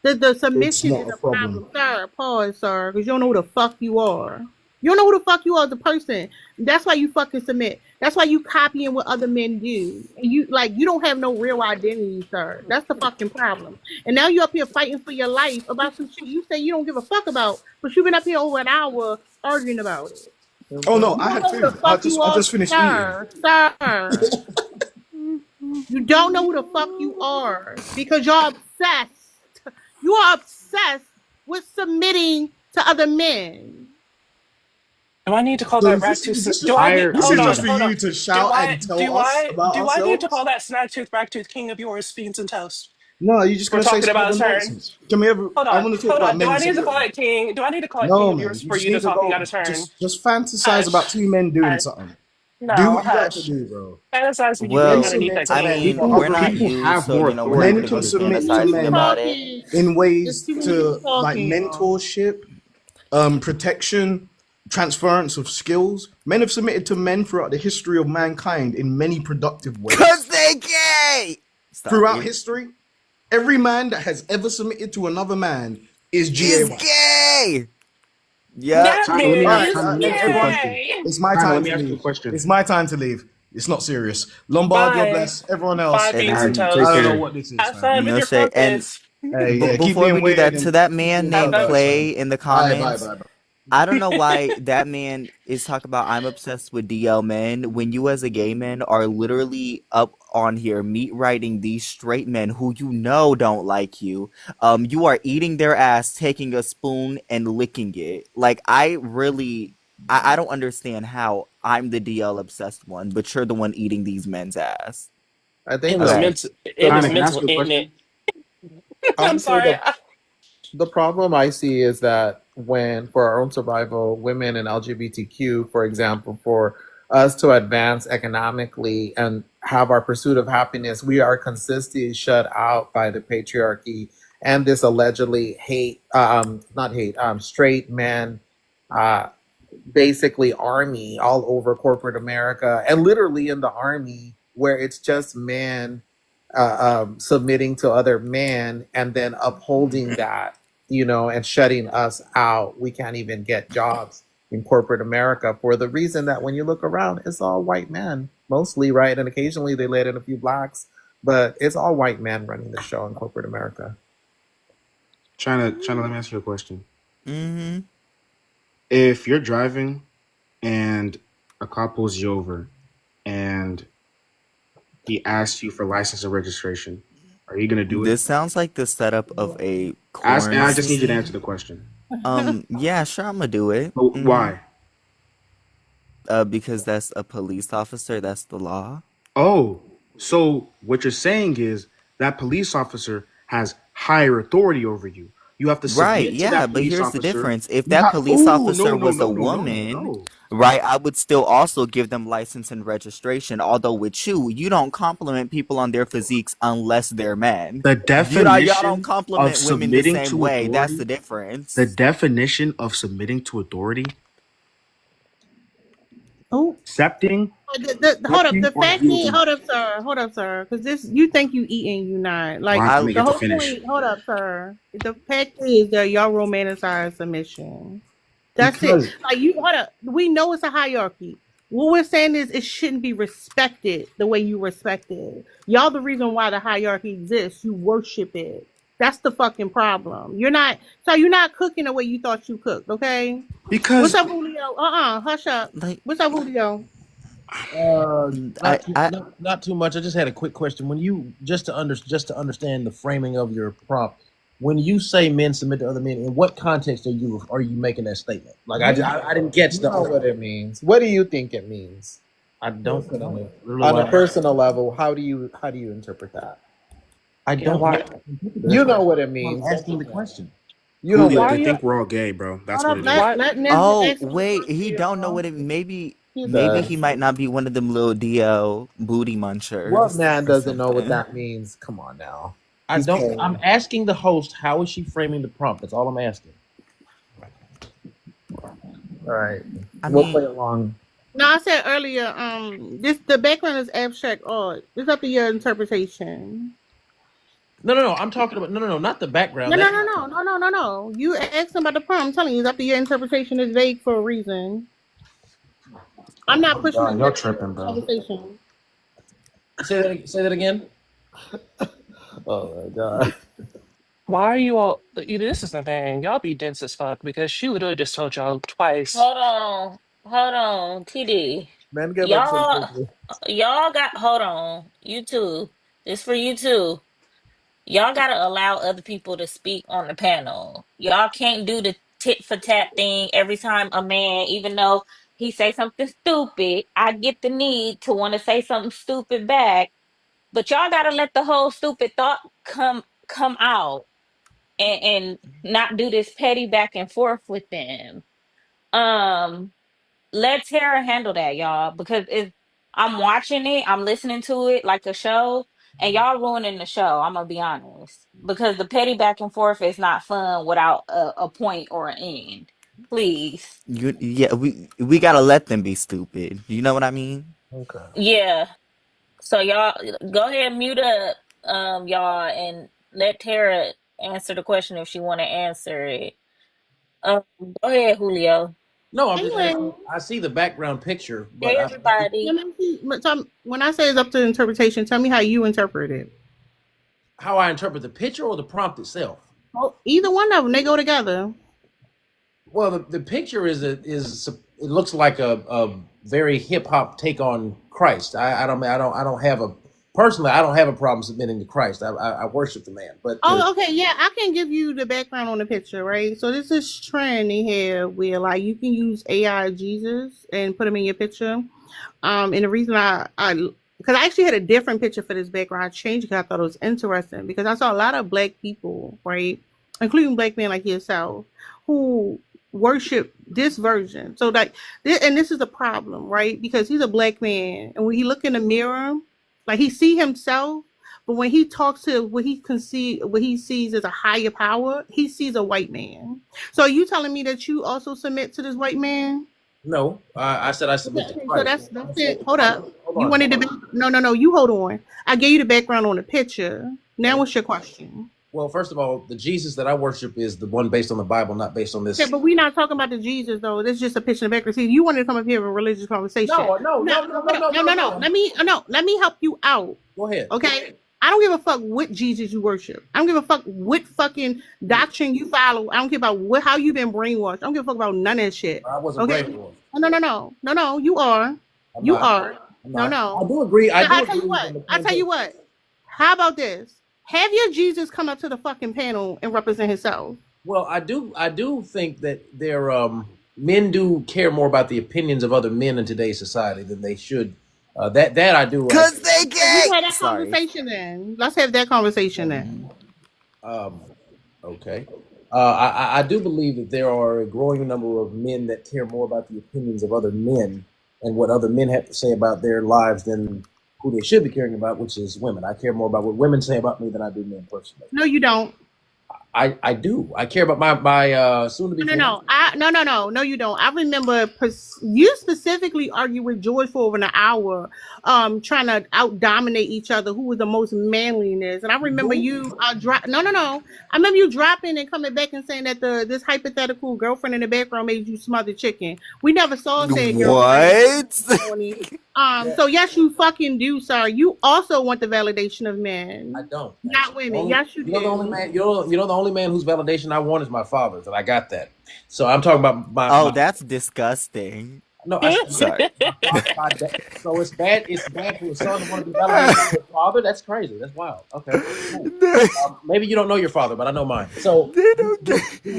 The submission is a problem. Sir, pause, sir, because you don't know who the fuck you are. You don't know who the fuck you are as a person. That's why you fucking submit. That's why you copying what other men do. And you don't have no real identity, sir. That's the fucking problem. And now you're up here fighting for your life about some shit you say you don't give a fuck about, but you've been up here over an hour arguing about it. Oh no, I had food. I just finished eating. Sir. You don't know who the fuck you are because you're obsessed. You are obsessed with submitting to other men. Do I need to call that rat tooth? This is just for you to shout and tell us about Do ourselves. I need to call that snag tooth, rack tooth king of yours, beans and toast? No, you're just We're gonna say talking about something turn. nonsense. Can we ever? I want to talk about Do men. I need to call it king? Do I need to call it No, king of man. yours You for just you to need to talking go. out of turn? Just fantasize about two men doing something. No, do what you got hush. to do, bro. Fantasize with Well, you underneath that I king. mean, we're not people you, have so more we're not Men going can to be submit to fantasizing men about it. in ways It's to too many like talking, mentorship, protection, transference of skills. Men have submitted to men throughout the history of mankind in many productive ways. Cause they gay. Stop Throughout it. history, every man that has ever submitted to another man is Is GA. gay. Yeah. That China, man let me is ask you a question. gay. It's my China, time let me to ask you a leave. question. It's my time to leave. It's not serious. Lombard, you're Bye. blessed. Everyone else, Bye, And beans and I I toast. don't know care. what this is, Have fam. fun with no your shade. And focus. Hey, yeah, keep before being we do weird that, and to that man named bye, Clay in the bye, comments, bye, bye. I don't know why that man is talking about I'm obsessed with DL men when you as a gay man are literally up on here meat writing these straight men who you know don't like you. You are eating their ass, taking a spoon and licking it. Like I don't understand how I'm the DL obsessed one, but you're the one eating these men's ass. I It think was that Okay. mental. It was China, can I ask mental, you a isn't question? it? I'm honestly sorry. the problem I see is that when, for our own survival, women and LGBTQ, for example, for us to advance economically and have our pursuit of happiness, we are consistently shut out by the patriarchy and this allegedly not hate, straight men, uh, basically army all over corporate America, and literally in the army where it's just men submitting to other men and then upholding that, and shutting us out. We can't even get jobs in corporate America for the reason that when you look around, it's all white men mostly, right? And occasionally they let in a few blacks, but it's all white men running the show in corporate America. China, let me ask you a question. Mm-hmm. If you're driving and a cop pulls you over and he asks you for license and registration, are you gonna do it? This sounds like the setup of a Ask, and corn I just need you to answer scene. the question. Yeah, sure, I'm gonna do it. But why? Because that's a police officer, that's the law. Oh, so what you're saying is that police officer has higher authority over you. You have to Right, submit to yeah, that but police here's the officer. difference. If You that have, police oh, officer was a no, woman, no. right, I would still also give them license and registration. Although with you don't compliment people on their physiques unless they're men. The Y'all don't definition of compliment women the submitting same to way. That's the authority, difference. the definition of submitting to authority, Oh, accepting, hold up. The or fact is, yielding. hold up, sir. Because this, you think you eating, you not. Like Why? Let me the get to whole finish. point. Hold up, sir. The fact is that y'all romanticize submission. That's it. Because Like you, hold up. We know it's a hierarchy. What we're saying is it shouldn't be respected the way you respect it. Y'all the reason why the hierarchy exists. You worship it. That's the fucking problem. You're not cooking the way you thought you cooked, okay? What's up, Julio? Hush up. Like What's up, Julio? I I Not too much. I just had a quick question. When you just to understand the framing of your prompt, when you say men submit to other men, in what context are you making that statement? Like I didn't catch You know what it means. What do you think it means? I don't know. On a personal level, how do you interpret that? I don't. Why? You know what it I'm means. asking the question. You know Julio, what they it you? think we're all gay, bro. That's Hold what up, it is. Why? let Ninja Oh, answer the wait, question, he don't know y'all. what it maybe He's he might not be one of them little DL booty munchers. What man or doesn't know what something. that means? Come on now. I He's don't. paying. I'm asking the host how is she framing the prompt. That's all I'm asking. All right. I We'll mean, play along. No, I said earlier, the background is abstract art. It's up to your interpretation. No. I'm talking about no, not the background. No. You asked him about the prompt. I'm telling you, it's up to your interpretation. It's vague for a reason. I'm not pushing God, the y'all tripping, bro. conversation. Say that again. Oh my god. Why are you all? This is the thing. Y'all be dense as fuck because she literally just told y'all twice. Hold on, TD. Men give up so Y'all, quickly. y'all got. Hold on, you too. This for you too. Y'all gotta allow other people to speak on the panel. Y'all can't do the tit for tat thing every time a man, even though he say something stupid, I get the need to want to say something stupid back. But y'all gotta let the whole stupid thought come out and not do this petty back and forth with them. Um, let Tara handle that, y'all, because it's I'm watching it, I'm listening to it like a show, and y'all ruining the show. I'm gonna be honest, because the petty back and forth is not fun without a point or an end. Please, yeah, we gotta let them be stupid. You know what I mean? Okay. yeah. So y'all go ahead and mute up, y'all, and let Tara answer the question if she want to answer it. Go ahead, Julio. No, I'm just asking. Anyway, I see the background picture, but Hey, everybody. When I say it's up to interpretation, tell me how you interpret it. how I interpret the picture or the prompt itself. Well, either one of them, they go together. Well, the picture is it looks like a very hip hop take on Christ. I don't have a personally I don't have a problem submitting to Christ. I worship the man, but Oh, okay, yeah, I can give you the background on the picture, right? So this is trend they have where like you can use AI Jesus and put him in your picture. And the reason because I actually had a different picture for this background, I changed it because I thought it was interesting because I saw a lot of black people, right, including black men like yourself, who worship this version. So like, and this is a problem, right? Because he's a black man, and when he look in the mirror, like he see himself, but when he talks to what he sees as a higher power, he sees a white man. So are you telling me that you also submit to this white man? no, I said I submit to Okay, so Christ. that's it. Hold up. Hold You on. wanted to no. You hold on. I gave you the background on the picture. Now what's your question? Well, first of all, the Jesus that I worship is the one based on the Bible, not based on this. Okay, but we're not talking about the Jesus though. This is just a picture of background. See, you wanted to come up here with a religious conversation. No. Let me help you out. Go ahead. Okay. I don't give a fuck what Jesus you worship. I don't give a fuck what fucking doctrine you follow. I don't care about how you've been brainwashed. I don't give a fuck about none of that shit. I wasn't Okay. brainwashed. No. You are. I'm You not. are. I'm No, not. no. I do agree. I I'll do tell you agree what. in the I'll tell you what. How about this? Have your Jesus come up to the fucking panel and represent himself. Well, I do think that men do care more about the opinions of other men in today's society than they should. That I do. Cause they You gay. had that Sorry. conversation then. Let's have that conversation then. Okay. I do believe that there are a growing number of men that care more about the opinions of other men and what other men have to say about their lives than who they should be caring about, which is women. I care more about what women say about me than I do men personally. No, you don't. I do. I care about my soon to be. No, you don't. I remember you specifically argued with George for over an hour, trying to out dominate each other. Who was the most manliness? And I remember you No. I remember you dropping and coming back and saying that this hypothetical girlfriend in the background made you smother chicken. We never saw said What? So yes, you fucking do, sir. You also want the validation of men. I don't. Not women. Yes, you do. You're the only man. You're the only man whose validation I want is my father's, and I got that. So I'm talking about my. That's disgusting. No, Sorry. my dad. So it's bad. It's bad for a son to want to be validated by his father. That's crazy. That's wild. Okay. Cool. Maybe you don't know your father, but I know mine. So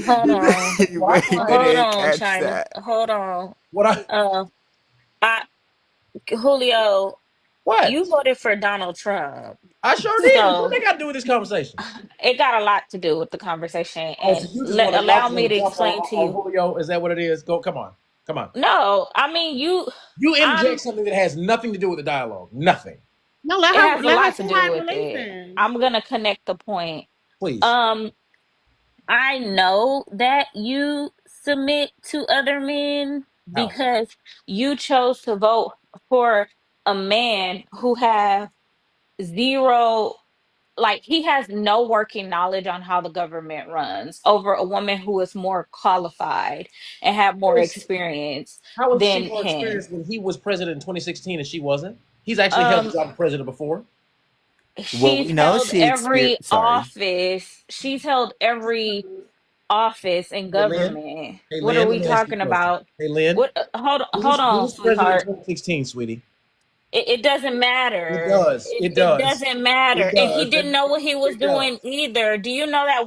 Hold on. Wait, Hold I didn't on, catch China. that. Hold on. what Julio, what? you voted for Donald Trump. I sure did. So What they got to do with this conversation? it got a lot to do with the conversation. Oh, And so you just want to allow jump me to jump explain to you. Julio? Is that what it is? Come on. No, I mean You interject something that has nothing to do with the dialogue. Nothing. No, let it her has a lot let to her do with it. I'm gonna connect the point. Please. I know that you submit to other men How? because you chose to vote for a man who have zero, like he has no working knowledge on how the government runs over a woman who is more qualified and have more experience How was she than more him. experienced when he was president in 2016 and she wasn't? He's actually held the job of president before. She's held every office. She's held every office in government. Hey, What Lynn, are we let me ask you talking a question. about? Hey, Lynn. What? Hold Who on, was president in sweetheart. 2016, sweetie? It doesn't matter. It does. It doesn't matter. It And he does. didn't know what he was doing either. Do you know that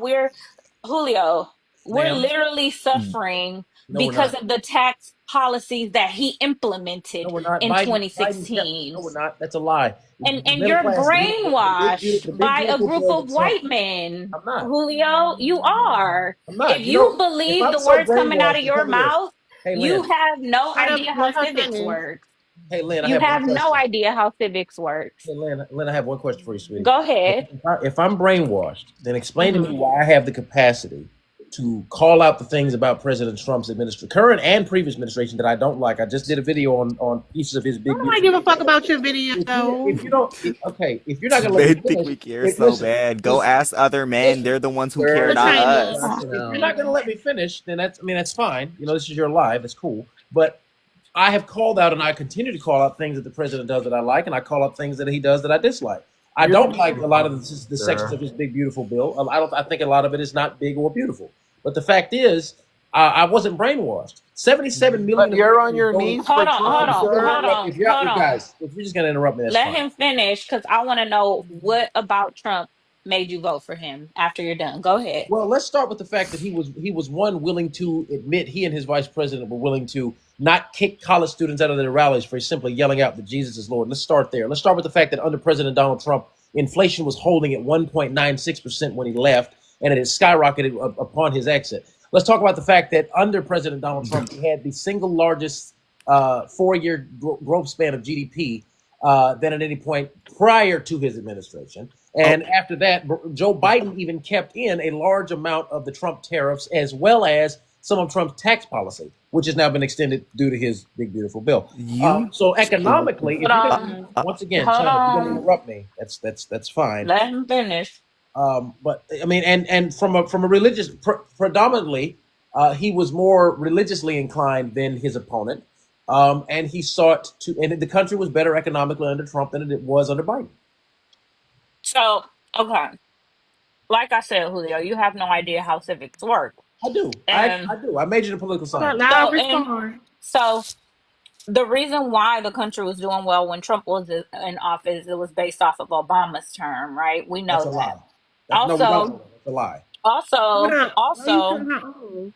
Julio, we're Ma'am? literally suffering No, we're because not. of the tax policies that he implemented No, we're not. in Biden 2016. no, we're not. That's a lie. And The middle you're class, brainwashed the big by a beautiful group bill of that Trump- white men. I'm not. Julio, you are. I'm not. If You you know, if believe I'm the so words coming out brainwashed, of your tell me this. mouth, Hey, you Lynn. have no Shut up, idea let how her civics finish. works. Hey, Lynn, I You have have one no question. idea how civics works. Hey, Lynn, I have one question for you, sweetie. Go ahead. If I'm brainwashed, then explain to me why I have the capacity to call out the things about President Trump's administration, current and previous administration, that I don't like. I just did a video on pieces of his big. Nobody give a fuck about your video. If you don't, if you're not gonna They let me think finish, we care so bad. Go ask other men. They're the ones who care, not us. If you're not gonna let me finish, then that's fine. You know, this is your live. It's cool. But I have called out, and I continue to call out things that the president does that I like, and I call out things that he does that I dislike. I don't like a lot of the sections of his big beautiful bill. I think a lot of it is not big or beautiful. But the fact is, I wasn't brainwashed. 77 But million you're on Americans your don't. knees for Hold on, hold Trump, If on, you're gonna sir. hold interrupt, on, if you're hold you on. guys, if you're just gonna interrupt me, that's Let fine. him finish because I want to know what about Trump made you vote for him after you're done. Go ahead. Well, let's start with the fact that he was one willing to admit he and his vice president were willing to not kick college students out of their rallies for simply yelling out that Jesus is Lord. Let's start there. Let's start with the fact that under President Donald Trump, inflation was holding at 1.96% when he left, and it has skyrocketed upon his exit. Let's talk about the fact that under President Donald Trump, he had the single largest 4-year growth span of GDP than at any point prior to his administration. And after that, Joe Biden even kept in a large amount of the Trump tariffs as well as some of Trump's tax policy, which has now been extended due to his big beautiful bill. You So economically, if Hold you're uh, gonna on, once again, hold China, if you're gonna on. interrupt me, that's fine. Let him finish. But I mean, and from a religious, predominantly, he was more religiously inclined than his opponent, and he sought to, and the country was better economically under Trump than it was under Biden. So, okay, like I said, Julio, you have no idea how civics work, I do, and I do. I majored in political Hold on, science. now so and respond. so the reason why the country was doing well when Trump was in office, it was based off of Obama's term, right? We That's know a that. lie. No, we don't Also, know that. That's a lie. Hold also, on. Why you also, cutting her off?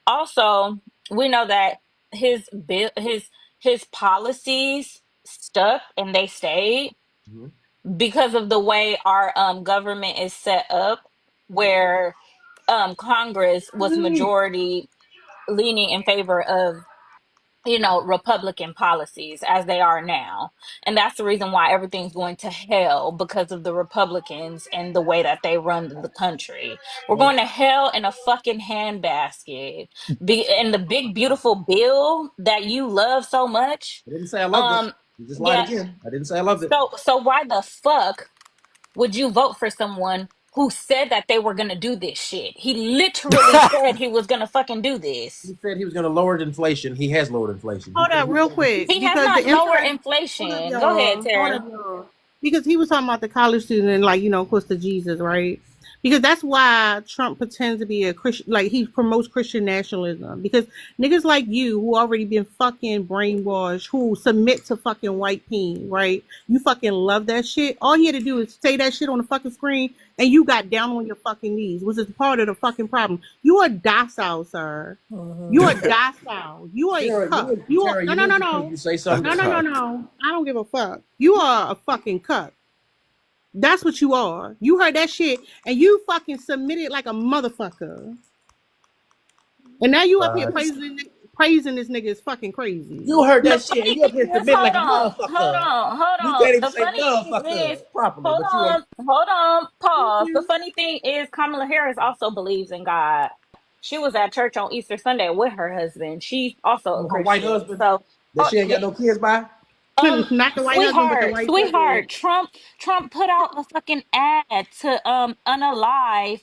also, we know that his bill, his policies stuck and they stayed Mhm. because of the way our government is set up, where Congress was majority leaning in favor of Republican policies as they are now. And that's the reason why everything's going to hell because of the Republicans and the way that they run the country. We're Well, going to hell in a fucking handbasket. And the big beautiful bill that you love so much. I didn't say I loved it. Um You just lied yeah, again. I didn't say I loved it. so why the fuck would you vote for someone who said that they were gonna do this shit? He literally said he was gonna fucking do this. He said he was going to lower inflation. He has lowered inflation. He Hold said up he was real going to. quick He has because not the lowered inflation. Hold up, inflation. Go ahead, y'all. Hold Tara. up, y'all. Because he was talking about the college student and like of course the Jesus, right? Because that's why Trump pretends to be a Christian, like he promotes Christian nationalism. Because niggas like you who already been fucking brainwashed, who submit to fucking white king, right? You fucking love that shit. All he had to do is say that shit on the fucking screen, and you got down on your fucking knees, which is part of the fucking problem. You are docile, sir. You are docile. You are a Tara, cuck. You are Tara, no, you no, need no, to think no, you say a something. no, no, no, cuck. no. I don't give a fuck. You are a fucking cuck. That's what you are. You heard that shit, and you fucking submitted like a motherfucker. And now you up here Facts. praising this nigga is fucking crazy. You heard The that shit, and funny you up thing here is, submitting like hold a on, motherfucker. hold You can't on. even The say funny thing is, motherfucker properly, hold but you are. hold on, Thank pause. The you. funny thing is, Kamala Harris also believes in God. She was at church on Easter Sunday with her husband. She's also a Her white Christian. husband So, that she ain't yeah, got no kids by. Not the white husband, but the sweetheart, white president. sweetheart, Trump put out a fucking ad to unalive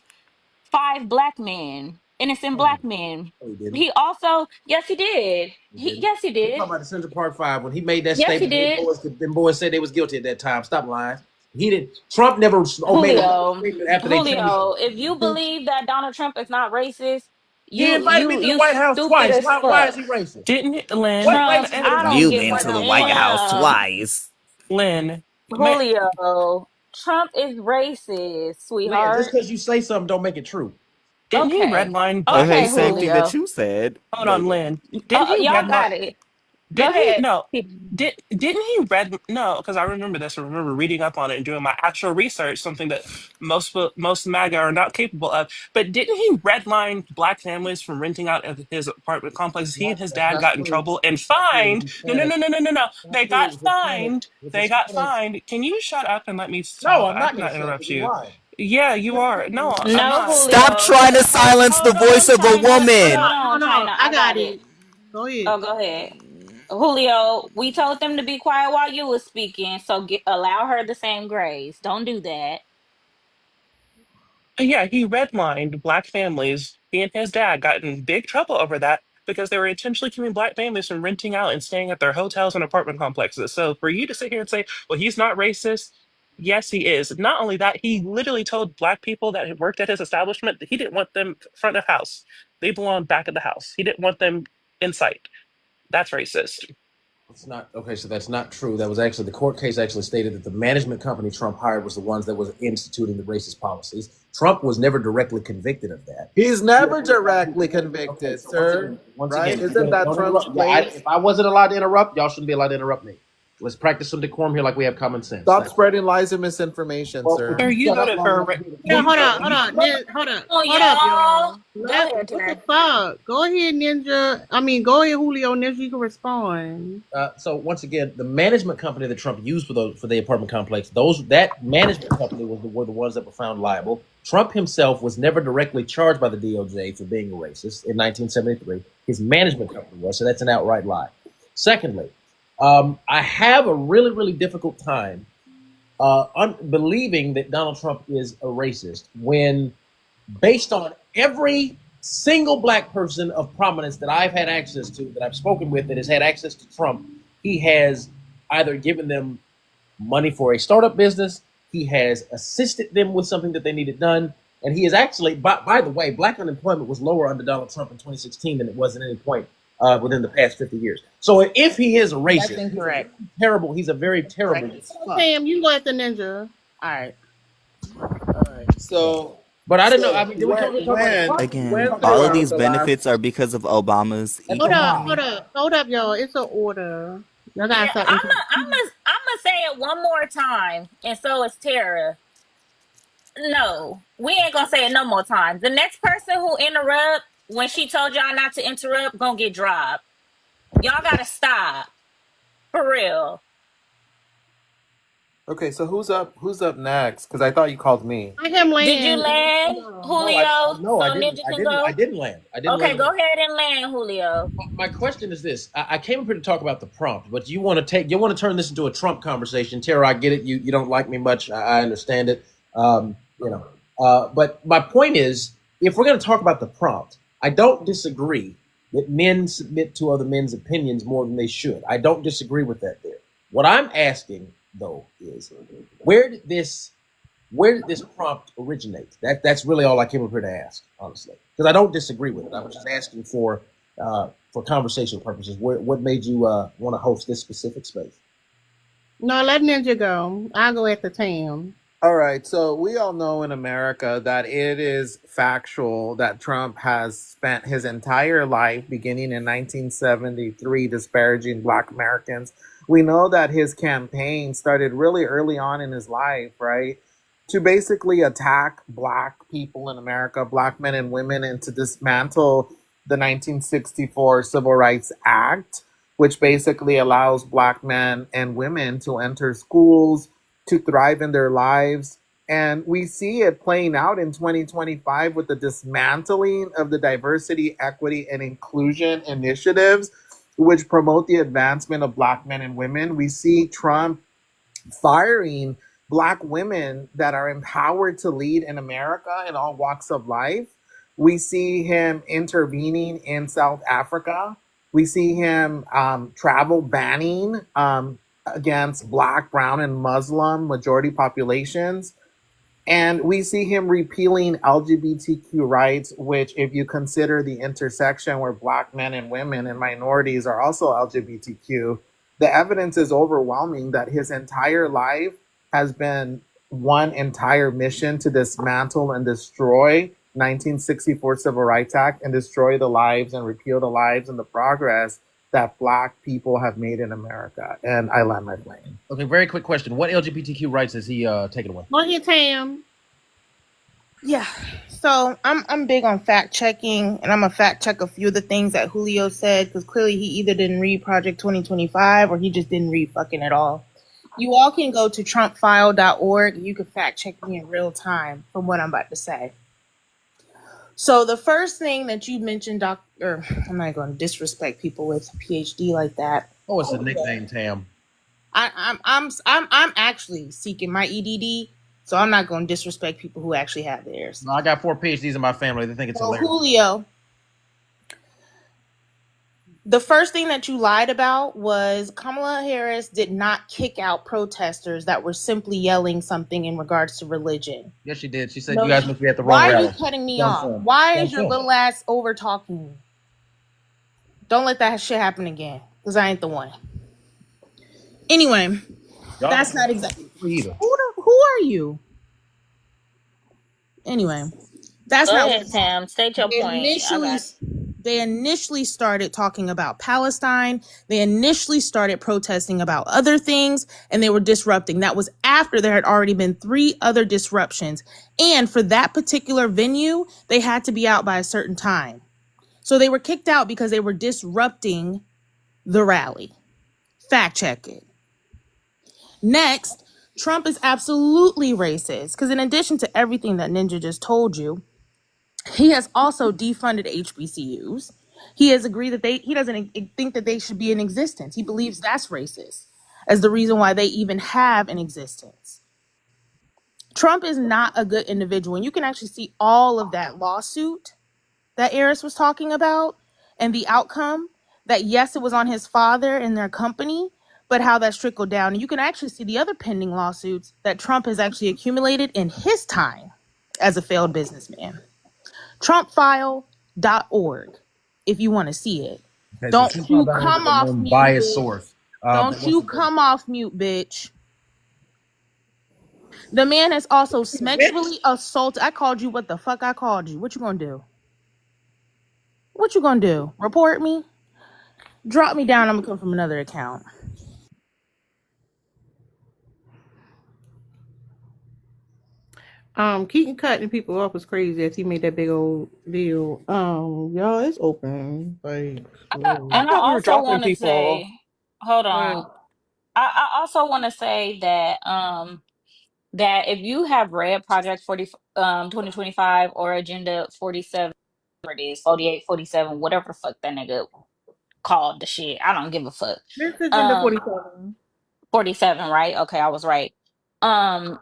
5 black men, innocent Oh, black men. no, he didn't. He also, yes, he did. He didn't. Yes, he You talking did. about the Central Park Five when he made that Yes, he statement? did. Them boys said they was guilty at that time. Stop lying. He didn't. Trump never made another Julio, statement after they changed it. Julio, if you believe that Donald Trump is not racist, He you invited me you to the you White House stupid twice. as Why is fuck. he racist? Didn't Lynn? What Trump, race Can I did I he don't You bring? give been a to the hold White on, House damn. twice. Lynn? May, Julio, Trump is racist, Lynn, just sweetheart. because you say something don't make it true. didn't he Okay. redline black Okay, Okay, same people? thing that Julio. you said. Hold But on, Lynn. Didn't he Y'all redline? got it. Go Didn't he? ahead. No. Didn't he read? No, because I remember this. I remember reading up on it and doing my actual research, something that most MAGA are not capable of. But didn't he redline black families from renting out of his apartment complexes? He and his That's dad not got in true. trouble and That's not true. It was fined. No, no, Hispanics. no, no, no, no, no. It's not They true. got It was Hispanics. fined. It was They got Hispanics. fined. Can you shut up and let me No, talk? I'm I not going to cannot shut up interrupt because you're you. lying. Yeah, you are. No, I'm No, not. stop Julio. trying to silence the Hold voice on, of a China. Hold woman. on, Hold on. China. I I got got it. it. Go ahead. Oh, go ahead. Julio, we told them to be quiet while you was speaking, so allow her the same grace. Don't do that. Yeah, he redlined black families. He and his dad got in big trouble over that because they were intentionally keeping black families from renting out and staying at their hotels and apartment complexes. So for you to sit here and say, well, he's not racist, Yes, he is. Not only that, he literally told black people that had worked at his establishment that he didn't want them front of house. They belong back of the house. He didn't want them in sight. That's racist. It's not okay. So that's not true. That was actually the court case actually stated that the management company Trump hired was the ones that was instituting the racist policies. Trump was never directly convicted of that. He's never directly convicted, Okay, so sir. once Right? again, Isn't that don't Trump's interrupt. Yeah, place? if I wasn't allowed to interrupt, y'all shouldn't be allowed to interrupt me. Let's practice some decorum here, like we have common sense. Stop spreading lies and misinformation, Well, sir. Sir, you shut up voted long for a enough ra- for me to Yeah, finish. hold on, hold on, hold up, Oh, hold up, y'all. y'all. Go Let, ahead, what the Ted. fuck? Go ahead, Ninja. I mean, go ahead, Julio. Ninja, you can respond. So once again, the management company that Trump used for the apartment complex, that management company were the ones that were found liable. Trump himself was never directly charged by the DOJ for being a racist in 1973. His management company was, so that's an outright lie. Secondly, I have a really, really difficult time believing that Donald Trump is a racist when, based on every single black person of prominence that I've had access to, that I've spoken with, that has had access to Trump, he has either given them money for a startup business, he has assisted them with something that they needed done, and he is actually, by the way, black unemployment was lower under Donald Trump in 2016 than it was at any point within the past 50 years. So if he is a racist, That's incorrect. he's a very terrible. Sam, you go at the Ninja. All right. So, but I don't know. I mean, did we talk about Again, all of these benefits are because of Obama's Hold up, y'all. It's an order. Y'all gotta Yeah, stop. I'm gonna say it one more time, and so is Tara. No, we ain't gonna say it no more times. The next person who interrupt when she told y'all not to interrupt gonna get dropped. Y'all gotta stop. For real. okay, so who's up next? Because I thought you called me. Let him land. Did you land, Julio? No, I so didn't. Ninja can go? I didn't land. Okay, go ahead and land, Julio. My question is this: I came up here to talk about the prompt, but you want to turn this into a Trump conversation. Tara, I get it. You don't like me much. I understand it. But my point is, if we're going to talk about the prompt, I don't disagree that men submit to other men's opinions more than they should. I don't disagree with that there. What I'm asking, though, is where did this prompt originate? That's really all I came up here to ask, honestly, because I don't disagree with it. I was just asking for conversation purposes. What made you want to host this specific space? No, let Ninja go. I'll go at the Tam. All right, so we all know in America that it is factual that Trump has spent his entire life, beginning in 1973, disparaging Black Americans. We know that his campaign started really early on in his life, right? To basically attack Black people in America, Black men and women, and to dismantle the 1964 Civil Rights Act, which basically allows Black men and women to enter schools, to thrive in their lives. And we see it playing out in 2025 with the dismantling of the diversity, equity, and inclusion initiatives, which promote the advancement of Black men and women. We see Trump firing Black women that are empowered to lead in America in all walks of life. We see him intervening in South Africa. We see him travel banning against Black, brown, and Muslim majority populations. And we see him repealing LGBTQ rights, which, if you consider the intersection where Black men and women and minorities are also LGBTQ, the evidence is overwhelming that his entire life has been one entire mission to dismantle and destroy 1964 Civil Rights Act and destroy the lives and repeal the lives and the progress that Black people have made in America. And I land my plane. Okay, very quick question. What LGBTQ rights has he taken away? Go ahead, Tam. Yeah. So I'm big on fact checking, and I'm gonna fact check a few of the things that Julio said, because clearly he either didn't read Project 2025 or he just didn't read fucking at all. You all can go to trumpfile.org. You can fact check me in real time from what I'm about to say. So the first thing that you mentioned, Doctor, I'm not going to disrespect people with a PhD like that. Oh, it's a nickname, Tam. I'm actually seeking my EDD, so I'm not going to disrespect people who actually have theirs. No, I got 4 PhDs in my family. They think it's So hilarious. Julio, The first thing that you lied about was Kamala Harris did not kick out protesters that were simply yelling something in regards to religion. Yes, she did. She said you No, guys must be at the wrong why are you rally. cutting me It's on off? film. Why It's on is your film. little ass over talking me? Don't let that shit happen again, because I ain't the one. Anyway, Y'all that's don't not exactly. either. Who are you? Anyway, that's Go not ahead, Tam. State your point. I got. they initially started talking about Palestine. They initially started protesting about other things, and they were disrupting. That was after there had already been 3 other disruptions. And for that particular venue, they had to be out by a certain time. So they were kicked out because they were disrupting the rally. Fact check it. Next, Trump is absolutely racist because in addition to everything that Ninja just told you, he has also defunded HBCUs. He has agreed that he doesn't think that they should be in existence. He believes that's racist as the reason why they even have an existence. Trump is not a good individual. And you can actually see all of that lawsuit that Eris was talking about and the outcome that, yes, it was on his father and their company, but how that's trickled down. And you can actually see the other pending lawsuits that Trump has actually accumulated in his time as a failed businessman. Trumpfile.org if you want to see it. Okay, Don't so you 2000 come is off a mute, biased bitch. source. Don't you come off mute, bitch. The man has also sexually assaulted. I called you what the fuck I called you. What you gonna do? What you gonna do? Report me? Drop me down. I'm gonna come from another account. Keaton cutting people off was crazy as he made that big old deal. Y'all, it's open. Like, And I thought we were also dropping want to people. say, hold right. on. I also want to say that that if you have read Project 2025 or Agenda 47, whatever it is, 48, 47, whatever the fuck that nigga called the shit. I don't give a fuck. This agenda Um 47. 47, right? Okay, I was right. Um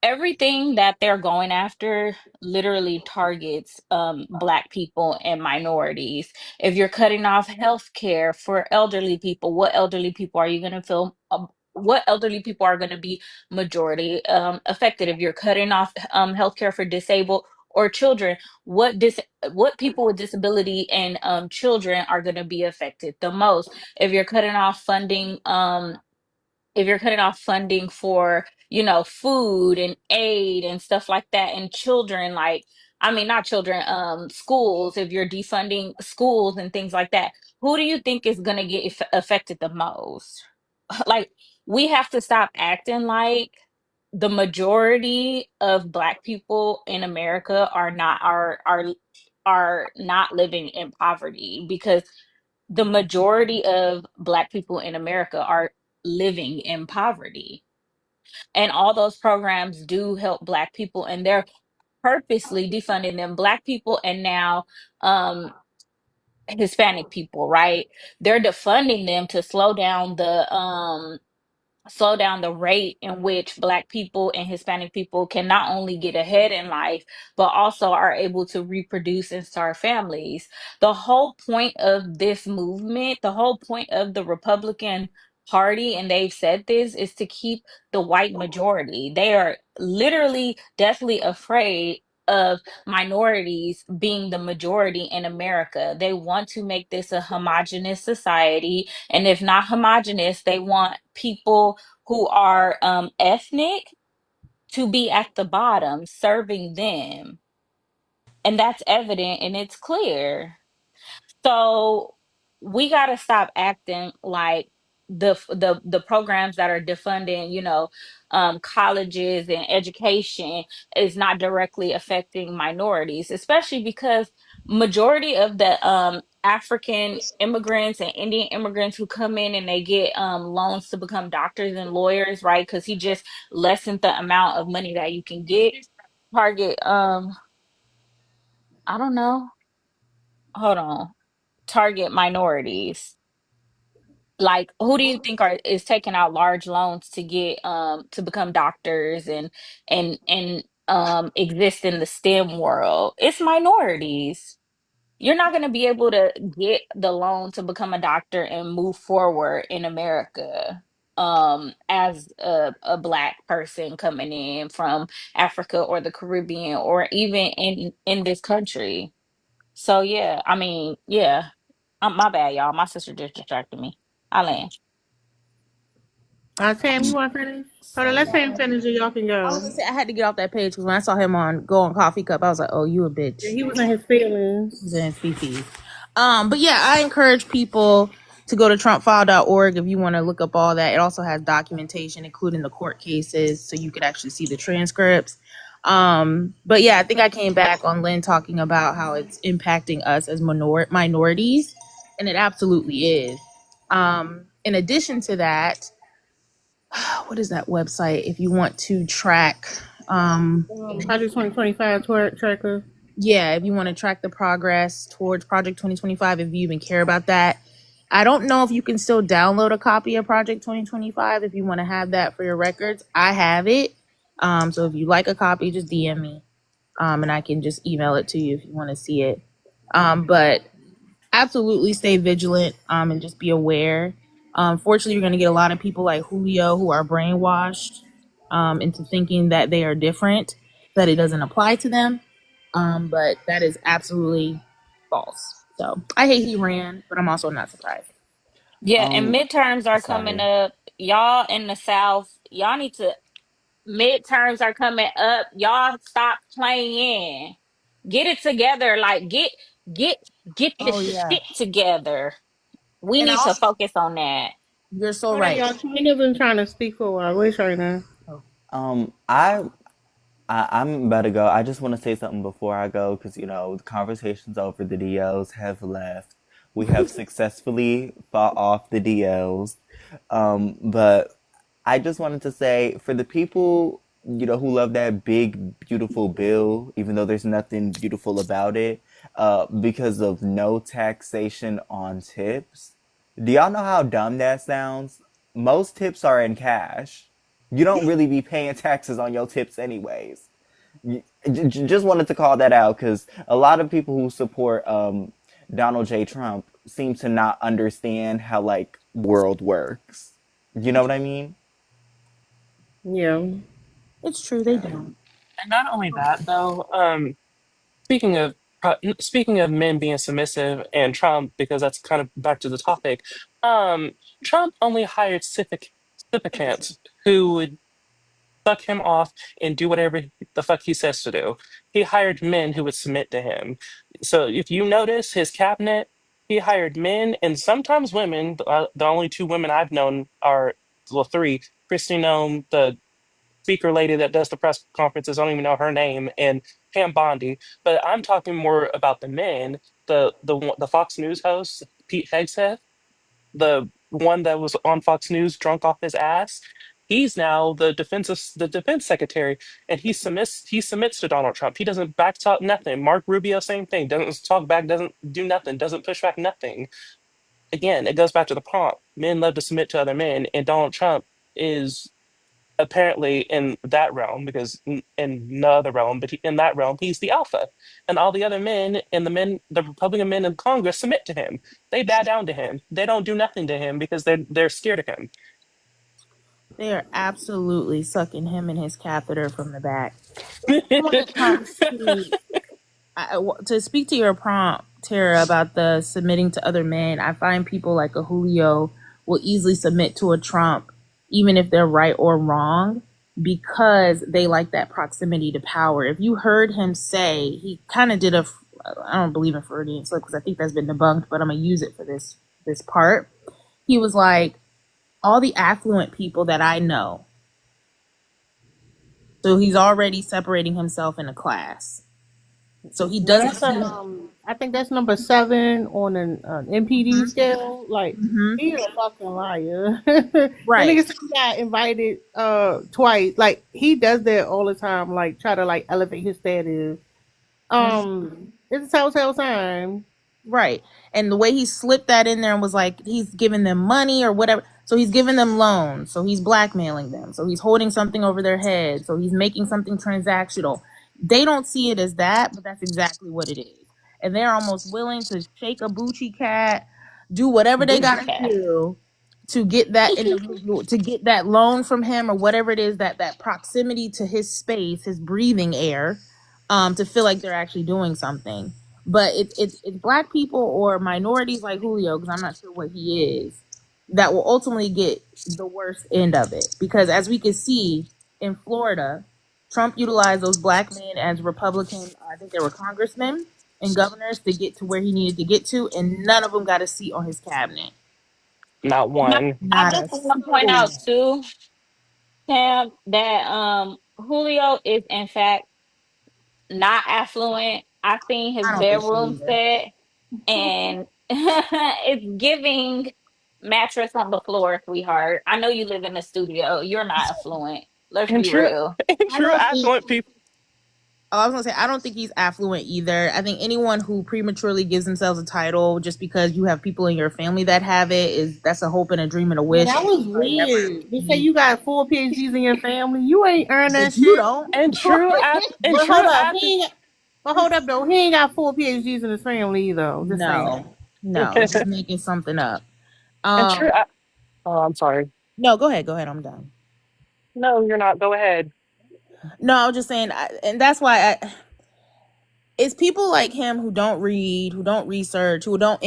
Everything that they're going after literally targets black people and minorities. If you're cutting off health care for elderly people, what elderly people are you going to feel what elderly people are going to be majority affected? If you're cutting off health care for disabled or children, what people with disability and children are going to be affected the most? If you're cutting off funding if you're cutting off funding for, you know, food and aid and stuff like that, and children, like, I mean, not children, schools, if you're defunding schools and things like that, who do you think is going to get affected the most? Like, we have to stop acting like the majority of black people in America are not living in poverty, because the majority of black people in America are living in poverty. And all those programs do help black people, and they're purposely defunding them. Black people and now Hispanic people, right? They're defunding them to slow down the rate in which black people and Hispanic people can not only get ahead in life, but also are able to reproduce and start families. The whole point of this movement, the whole point of the Republican Party, and they've said this, is to keep the white majority. They are literally deathly afraid of minorities being the majority in America. They want to make this a homogenous society. And if not homogenous, they want people who are ethnic to be at the bottom serving them. And that's evident and it's clear. So we got to stop acting like the programs that are defunding, you know, colleges and education is not directly affecting minorities, especially because majority of the African immigrants and Indian immigrants who come in and they get loans to become doctors and lawyers, right? Because he just lessened the amount of money that you can get. Target, I don't know. Hold on. Target minorities. Like, who do you think is taking out large loans to get to become doctors and exist in the STEM world? It's minorities. you're not going to be able to get the loan to become a doctor and move forward in America as a black person coming in from Africa or the Caribbean or even in this country. So yeah, I mean, yeah. My bad, y'all. My sister just distracted me. I land. Tam, you want to finish? Hold on, let Tam finish and y'all can I was go. gonna say I had to get off that page because when I saw him go on Coffee Cup, I was like, "Oh, you a bitch." Yeah, he was in his feelings. He was in his feces. But yeah, I encourage people to go to TrumpFile.org if you want to look up all that. It also has documentation, including the court cases, so you could actually see the transcripts. But yeah, I think I came back on Lynn talking about how it's impacting us as minorities, and it absolutely is. In addition to that, what is that website if you want to track Project 2025 tracker. yeah, if you want to track the progress towards Project 2025, if you even care about that. I don't know if you can still download a copy of Project 2025 if you want to have that for your records. I have it. So if you like a copy, just DM me. And I can just email it to you if you want to see it. But absolutely stay vigilant and just be aware. Fortunately, you're going to get a lot of people like Julio who are brainwashed into thinking that they are different, that it doesn't apply to them. But that is absolutely false. So I hate he ran, but I'm also not surprised. Yeah, and midterms are coming Sorry. up. Y'all in the South, y'all need to midterms are coming up. Y'all stop playing. Get it together. Like get get the Oh yeah, shit together. We and I need to also focus on that. you're so Hold on, right. y'all. Trina's been trying to speak for a while. Where's right now? Oh. I'm about to go. I just want to say something before I go because, the conversation's over. The DLs have left. We have successfully fought off the DLs. But I just wanted to say for the people, who love that big, beautiful bill, even though there's nothing beautiful about it, because of no taxation on tips. Do y'all know how dumb that sounds? Most tips are in cash. You don't really be paying taxes on your tips anyways. Just wanted to call that out because a lot of people who support Donald J. Trump seem to not understand how world works. You know what I mean? Yeah. It's true, they don't. And not only that, though. Speaking of speaking of men being submissive and Trump, because that's kind of back to the topic. Trump only hired sycophants who would suck him off and do whatever the fuck he says to do. He hired men who would submit to him. So if you notice his cabinet, he hired men and sometimes women. The only two women I've known are, well, three. Christy Nome, the speaker lady that does the press conferences, I don't even know her name, and Pam Bondi. But I'm talking more about the men. The Fox News host, Pete Hegseth, the one that was on Fox News drunk off his ass. He's now the defense secretary, and he submits to Donald Trump. He doesn't back talk nothing. Mark Rubio, same thing. Doesn't talk back. Doesn't do nothing. Doesn't push back nothing. Again, it goes back to the prompt. Men love to submit to other men, and Donald Trump is apparently in that realm, because in no other realm, but in that realm, he's the alpha, and all the other men and the Republican men in Congress submit to him. They bow down to him. They don't do nothing to him because they're scared of him. They are absolutely sucking him in his catheter from the back. When it comes to speak to your prompt, Tara, about the submitting to other men, I find people like a Julio will easily submit to a Trump, even if they're right or wrong, because they like that proximity to power. If you heard him say, he kind of did I don't believe in Freudian slip because I think that's been debunked, but I'm gonna use it for this part. He was like, all the affluent people that I know. So he's already separating himself in a class. So he doesn't. I think that's number 7 on an MPD scale. Like, he's a fucking liar. Right. That nigga got invited twice. Like, he does that all the time. Like, try to elevate his status. It's a telltale sign. Right. And the way he slipped that in there and was like, he's giving them money or whatever. So he's giving them loans. So he's blackmailing them. So he's holding something over their head. So he's making something transactional. They don't see it as that, but that's exactly what it is. and they're almost willing to shake a Bucci cat, do whatever they Bougie gotta cat. do to get that individual, to get that loan from him or whatever it is, that proximity to his space, his breathing air, to feel like they're actually doing something. But it's black people or minorities like Julio, because I'm not sure what he is, that will ultimately get the worst end of it. Because as we can see in Florida, Trump utilized those black men as Republican, I think they were congressmen and governors, to get to where he needed to get to, and none of them got a seat on his cabinet. Not one. I Not a just want to point out soul. too, Tam, that Julio is in fact not affluent. I've seen his I don't think so bedroom either. set, and it's giving mattress on the floor, sweetheart. I know you live in the studio. You're not affluent. Let's And be true, real. and I true don't think. affluent people. Oh, I was gonna say I don't think he's affluent either. I think anyone who prematurely gives themselves a title just because you have people in your family that have it, that's a hope and a dream and a Yeah, wish. that was Probably never. weird. They say you got 4 PhDs in your family. You ain't earned that If you shit. don't, And true, and But true hold up, affluent. hold up though. He ain't got 4 PhDs in his family either. Just saying. no, just making something up. And true. Um, Oh, I'm sorry. no, go ahead, I'm done. No, you're not. Go ahead. No, I was just saying, and that's why it's people like him who don't read, who don't research, who don't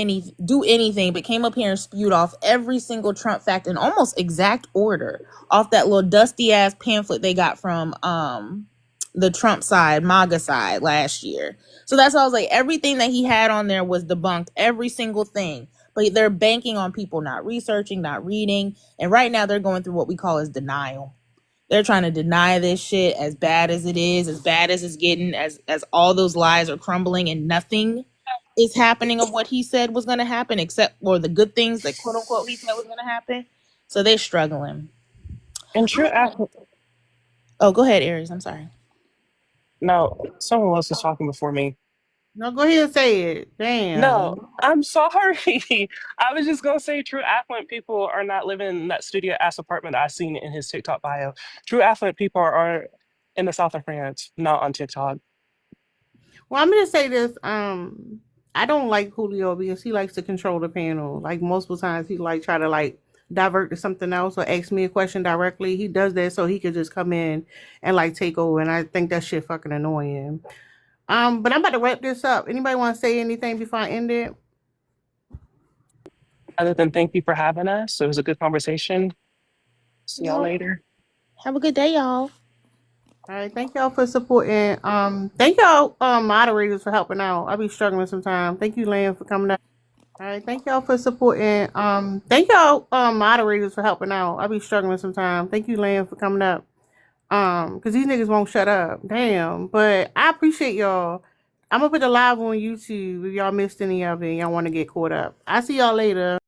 do anything, but came up here and spewed off every single Trump fact in almost exact order off that little dusty ass pamphlet they got from the Trump side, MAGA side last year. So that's why I was like, everything that he had on there was debunked, every single thing. But they're banking on people not researching, not reading, and right now they're going through what we call as denial. They're trying to deny this shit as bad as it is, as bad as it's getting, as all those lies are crumbling and nothing is happening of what he said was going to happen, except for the good things that quote unquote he said was going to happen. So they're struggling. And true affluent. Oh, go ahead, Aries. I'm sorry. No, someone else was talking before me. No, go ahead and say it. Damn. No, I'm sorry. I was just gonna say true affluent people are not living in that studio ass apartment I seen in his TikTok bio. True affluent people are in the south of France, not on TikTok. Well, I'm gonna say this. I don't like Julio because he likes to control the panel. Like multiple times, he try to divert to something else or ask me a question directly. He does that so he could just come in and take over. And I think that shit fucking annoying. But I'm about to wrap this up. Anybody want to say anything before I end it? Other than thank you for having us. It was a good conversation. See y'all later. Have a good day, y'all. All right, thank y'all for supporting. Thank y'all moderators for helping out. I be struggling sometimes. Thank you, Lamb, for coming out. All right, thank y'all for supporting. Thank y'all moderators for helping out. I be struggling sometimes. Thank you, Lamb, for coming up. Because these niggas won't shut up. Damn. But I appreciate y'all. I'm gonna put the live on YouTube if y'all missed any of it and y'all want to get caught up. I see y'all later.